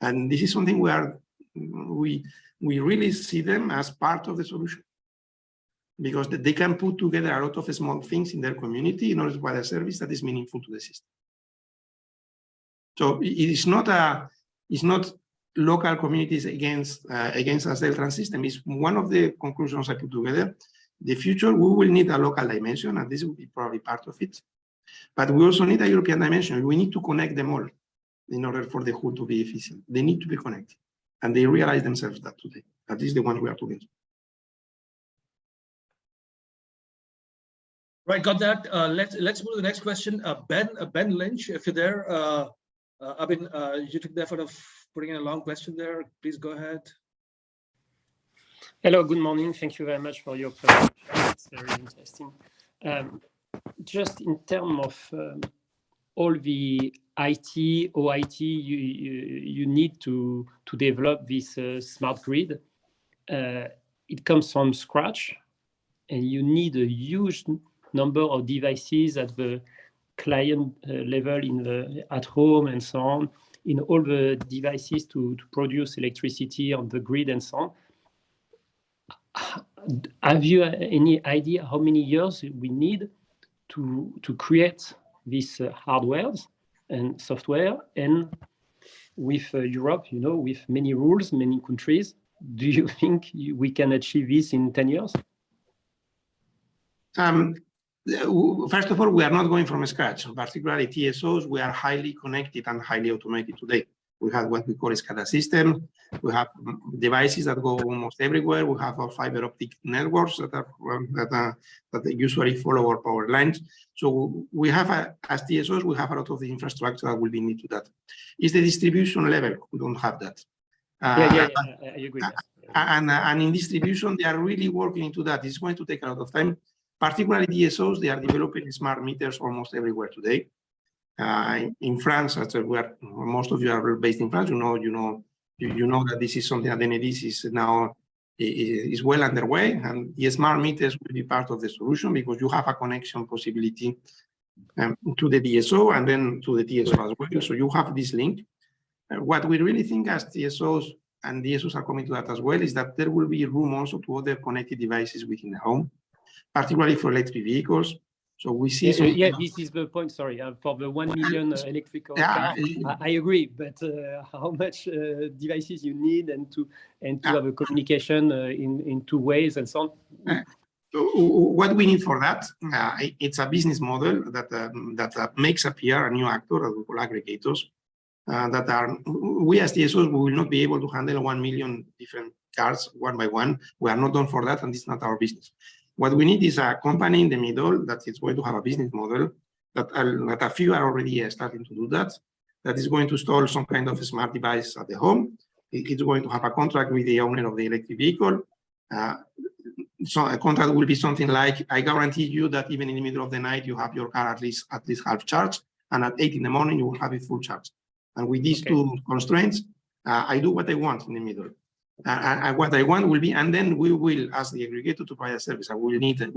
S3: and this is something we really see them as part of the solution, because they can put together a lot of small things in their community in order to provide a service that is meaningful to the system. So it's not local communities against a self-run system. It's one of the conclusions I put together. The future, we will need a local dimension, and this will be probably part of it. But we also need a European dimension. We need to connect them all in order for the whole to be efficient. They need to be connected, and they realize themselves that today. That is the one we are together.
S2: Right, got that. Let's move to the next question. Ben Lynch, if you're there. You took the effort of putting in a long question there. Please go ahead.
S6: Hello, good morning. Thank you very much for your presentation. It's very interesting. Just in terms of all the IT, OIT you need to develop this smart grid, it comes from scratch, and you need a huge number of devices at the client level at home and so on, in all the devices to produce electricity on the grid and so on. Have you any idea how many years we need to create these hardwares and software? And with Europe, with many rules, many countries, do you think we can achieve this in 10 years?
S3: First of all, we are not going from scratch. Particularly TSOs, we are highly connected and highly automated today. We have what we call a SCADA system. We have devices that go almost everywhere. We have our fiber optic networks that usually follow our power lines. So we have, as TSOs, we have a lot of the infrastructure that will be needed to that. It's the distribution level we don't have that.
S6: I agree.
S3: And in distribution, they are really working into that. It's going to take a lot of time. Particularly DSOs, they are developing smart meters almost everywhere today. In France, where most of you are based in France, you know that this is something that Enedis is now is well underway, and the smart meters will be part of the solution because you have a connection possibility to the DSO and then to the TSO as well. So you have this link. What we really think as TSOs and DSOs are coming to that as well is that there will be room also to other connected devices within the home, particularly for electric vehicles. So we see.
S6: This is the point. Sorry, for the 1 million electrical car, I agree. But how much devices you need and to have a communication in two ways and so on.
S3: What we need for that, it's a business model that makes appear a new actor that we call aggregators. That are we as TSOs, we will not be able to handle 1 million different cars one by one. We are not done for that, and it's not our business. What we need is a company in the middle that is going to have a business model that a few are already starting to do that. That is going to install some kind of a smart device at the home. It's going to have a contract with the owner of the electric vehicle. So a contract will be something like, I guarantee you that even in the middle of the night, you have your car at least half charged, and at 8 in the morning, you will have it full charge. And with these two constraints, I do what I want in the middle. What I want will be, and then we will ask the aggregator to provide a service. We need 10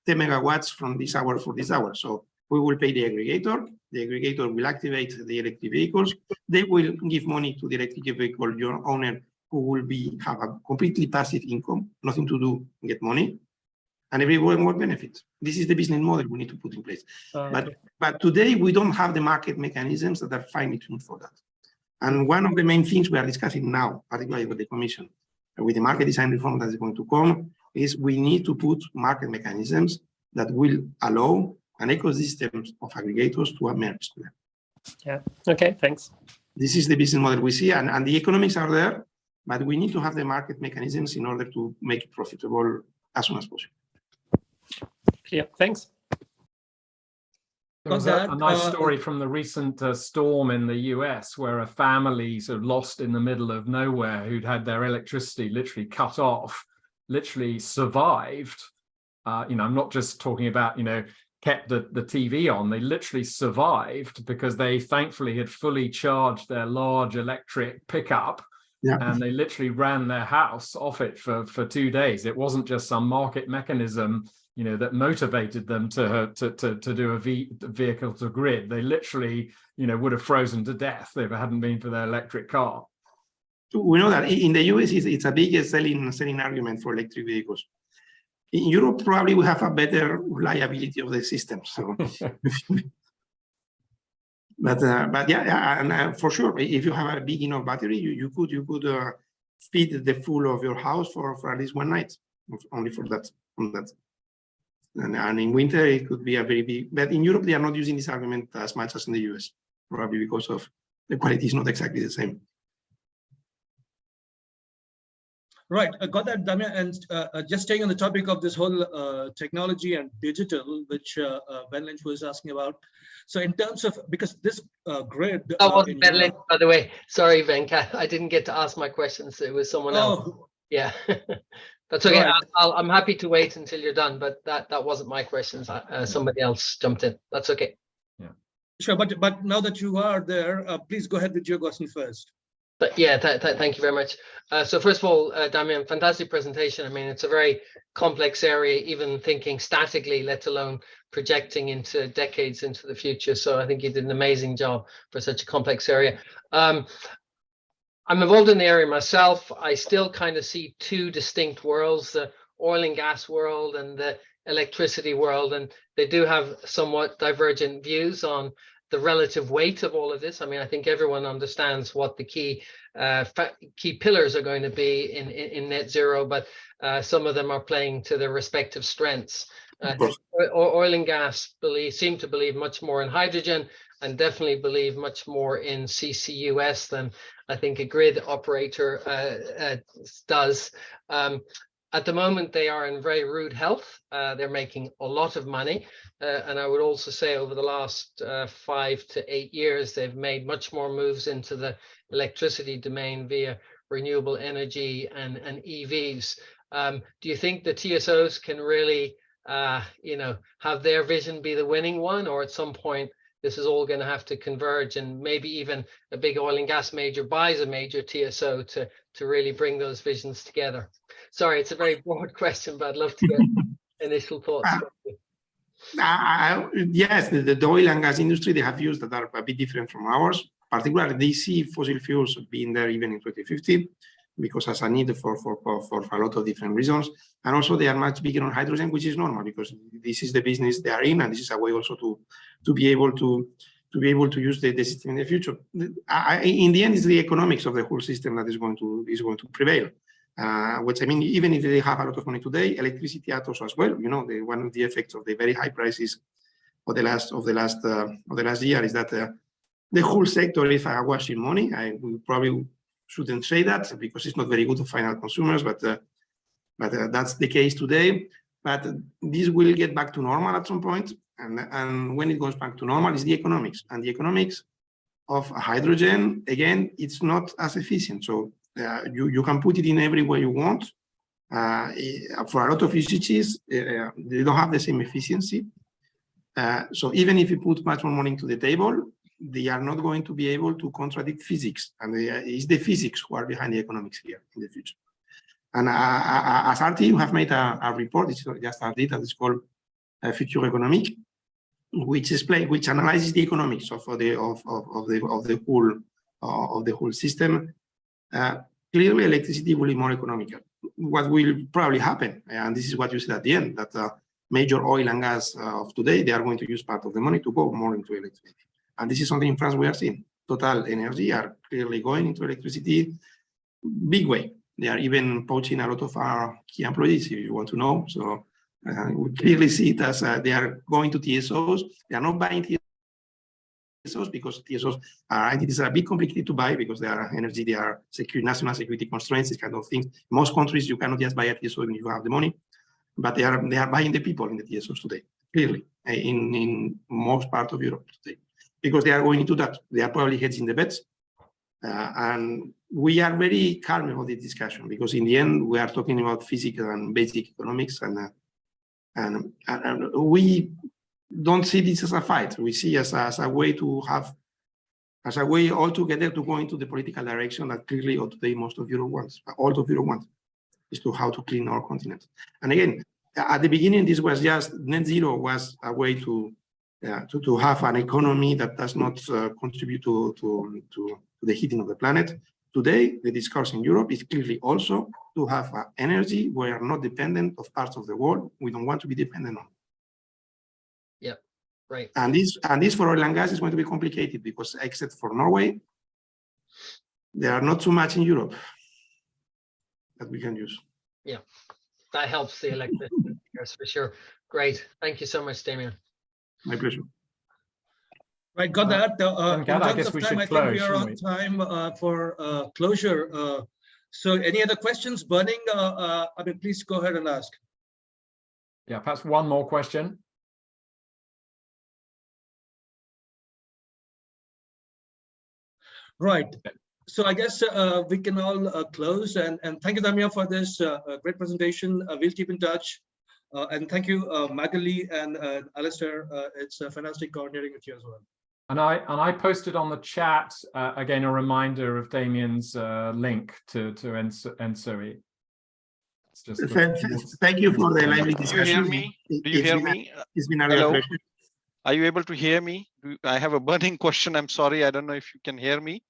S3: megawatts from this hour for this hour. So We will pay the aggregator. The aggregator will activate the electric vehicles. They will give money to the electric vehicle your owner, who will have a completely passive income, nothing to do, get money, and everyone will benefit. This is the business model we need to put in place. But today we don't have the market mechanisms that are finely tuned for that. And one of the main things we are discussing now, particularly with the Commission, with the market design reform that is going to come, is we need to put market mechanisms that will allow an ecosystem of aggregators to emerge.
S6: Yeah, okay, thanks.
S3: This is the business model we see, and the economics are there, but we need to have the market mechanisms in order to make it profitable as soon as possible.
S6: Clear, thanks.
S1: There was a nice story from the recent storm in the US, where a family sort of lost in the middle of nowhere, who'd had their electricity literally cut off, literally survived. I'm not just talking about, kept the TV on. They literally survived because they thankfully had fully charged their large electric pickup. Yeah. And they literally ran their house off it for 2 days. It wasn't just some market mechanism, that motivated them to do a vehicle to grid. They literally, would have frozen to death if it hadn't been for their electric car.
S3: We know that in the US, it's a big selling argument for electric vehicles. In Europe, probably we have a better reliability of the system. So, but yeah, and for sure, if you have a big enough battery, you could feed the full of your house for at least one night, only for that. And in winter, it could be a very big, but in Europe, they are not using this argument as much as in the US, probably because of the quality is not exactly the same.
S2: Right, I got that, Damian. And just staying on the topic of this whole technology and digital, which Ben Lynch was asking about. So in terms of, because this grid...
S7: That wasn't Ben Lynch, by the way. Sorry, Venkat. I didn't get to ask my questions. It was someone else. Yeah. That's okay. Right. I'm happy to wait until you're done, but that wasn't my questions. Somebody else jumped in. That's okay.
S2: Yeah. Sure, but now that you are there, please go ahead with your question first.
S7: But yeah, thank you very much. So first of all, Damian, fantastic presentation. I mean, it's a very complex area, even thinking statically, let alone projecting into decades into the future. So I think you did an amazing job for such a complex area. I'm involved in the area myself. I still kind of see two distinct worlds, the oil and gas world and the electricity world, and they do have somewhat divergent views on the relative weight of all of this. I mean, I think everyone understands what the key pillars are going to be in net zero, but some of them are playing to their respective strengths. Oil and gas seem to believe much more in hydrogen, and definitely believe much more in CCUS than I think a grid operator does. At the moment, they are in very rude health. They're making a lot of money. And I would also say over the last 5 to 8 years, they've made much more moves into the electricity domain via renewable energy and EVs. Do you think the TSOs can really, have their vision be the winning one, or at some point, this is all going to have to converge, and maybe even a big oil and gas major buys a major TSO to really bring those visions together? Sorry, it's a very broad question, but I'd love to get initial thoughts.
S3: Yes, the oil and gas industry, they have views that are a bit different from ours. Particularly, they see fossil fuels being there even in 2050, because as a need for a lot of different reasons. And also they are much bigger on hydrogen, which is normal because this is the business they are in, and this is a way also to be able to use the system in the future. In the end, it's the economics of the whole system that is going to prevail. Which I mean, even if they have a lot of money today, electricity also as well. One of the effects of the very high prices of the last year is that the whole sector is washing money. We probably shouldn't say that because it's not very good to final consumers, but that's the case today. But this will get back to normal at some point, and when it goes back to normal, is the economics, and the economics of hydrogen. Again, it's not as efficient. So you can put it in every way you want. For a lot of usages, they don't have the same efficiency. So even if you put much more money into the table, they are not going to be able to contradict physics. And it's the physics who are behind the economics here in the future. And as our team have made a report, it's just our data, it's called Future Economic. which analyzes the economics of the whole system. Clearly, electricity will be more economical. What will probably happen, and this is what you said at the end, that major oil and gas of today, they are going to use part of the money to go more into electricity. And this is something in France we are seeing. Total Energy are clearly going into electricity big way. They are even poaching a lot of our key employees, if you want to know. So we clearly see it as they are going to TSOs. They are not buying TSOs because TSOs are entities that are a bit complicated to buy because they are energy, they are national security constraints, these kind of things. In most countries, you cannot just buy a TSO even if you have the money, but they are buying the people in the TSOs today, clearly, in most part of Europe today, because they are going into that. They are probably hedging the bets. And we are very calm about this discussion because in the end, we are talking about physical and basic economics, and we don't see this as a fight. We see as a way to have, as a way altogether to go into the political direction that clearly today most of Europe wants, all of Europe wants, is to how to clean our continent. And again, at the beginning, this was just net zero was a way to have an economy that does not contribute to the heating of the planet. Today, the discourse in Europe is clearly also to have energy we are not dependent of parts of the world we don't want to be dependent on.
S7: Yeah, right.
S3: And this for oil and gas is going to be complicated because except for Norway, there are not too much in Europe that we can use.
S7: Yeah, that helps the electricity figures for sure. Great. Thank you so much, Damian.
S3: My pleasure.
S2: Right, got that. In terms
S1: I guess
S2: of
S1: we
S2: time,
S1: should
S2: I think we
S1: close,
S2: are
S1: shouldn't
S2: on
S1: we?
S2: time for closure. So any other questions burning? I mean, please go ahead and ask.
S1: Yeah, perhaps one more question.
S2: Right. So I guess we can all close. And thank you, Damian, for this great presentation. We'll keep in touch. And thank you, Magali and Alistair. It's fantastic coordinating with you as well.
S1: And I posted on the chat again a reminder of Damian's link to ENTSO-E. It's just
S3: Thank you for the lively discussion.
S8: Do you hear me?
S3: It's been a real pleasure.
S8: Are you able to hear me? I have a burning question. I'm sorry. I don't know if you can hear me.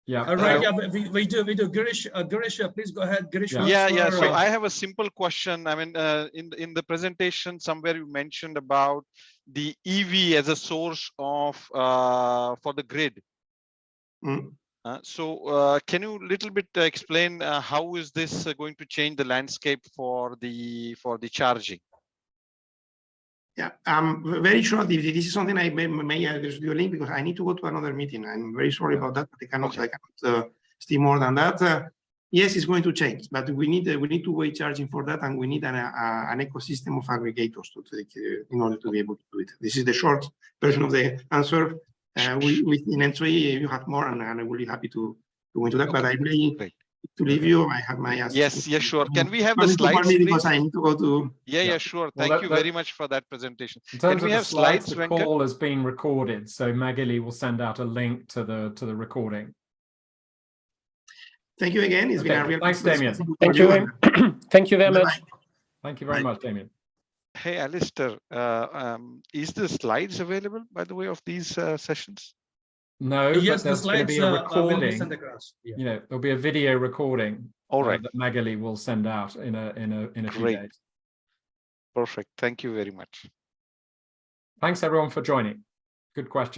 S1: Yeah.
S2: All right. Yeah, we do. Girish, please go ahead. Girish.
S8: Yeah. So I have a simple question. I mean, in the presentation, somewhere you mentioned about the EV as a source of for the grid.
S3: Mm.
S8: So can you little bit explain how is this going to change the landscape for the charging?
S3: Yeah, very shortly. This is something I may address you a link because I need to go to another meeting. I'm very sorry about that, but I cannot stay more than that. Yes, it's going to change, but we need two-way charging for that, and we need an ecosystem of aggregators in order to be able to do it. This is the short version of the answer. In ENTSO-E, you have more, and I will be happy to go into that. But I really to leave you. I have my
S8: yes, sure. Can we have the slides, please?
S3: Because I need to go to.
S8: Yeah, sure. Thank you very much for that presentation.
S1: In terms
S8: Can we
S1: of
S8: have
S1: the slides, the
S8: Venkat?
S1: call has been recorded, so Magali will send out a link to the recording.
S3: Thank you again. It's been a real
S1: thanks, Damian.
S6: Thank you. Thank you very much.
S1: Thank you very much, Damian.
S8: Hey, Alistair, is the slides available, by the way, of these sessions?
S1: No,
S2: yes,
S1: but there's going to be a recording.
S2: Yeah.
S1: You know, there'll be a video recording.
S8: All right.
S1: That Magali will send out in a few days.
S8: Perfect. Thank you very much.
S1: Thanks everyone for joining. Good question.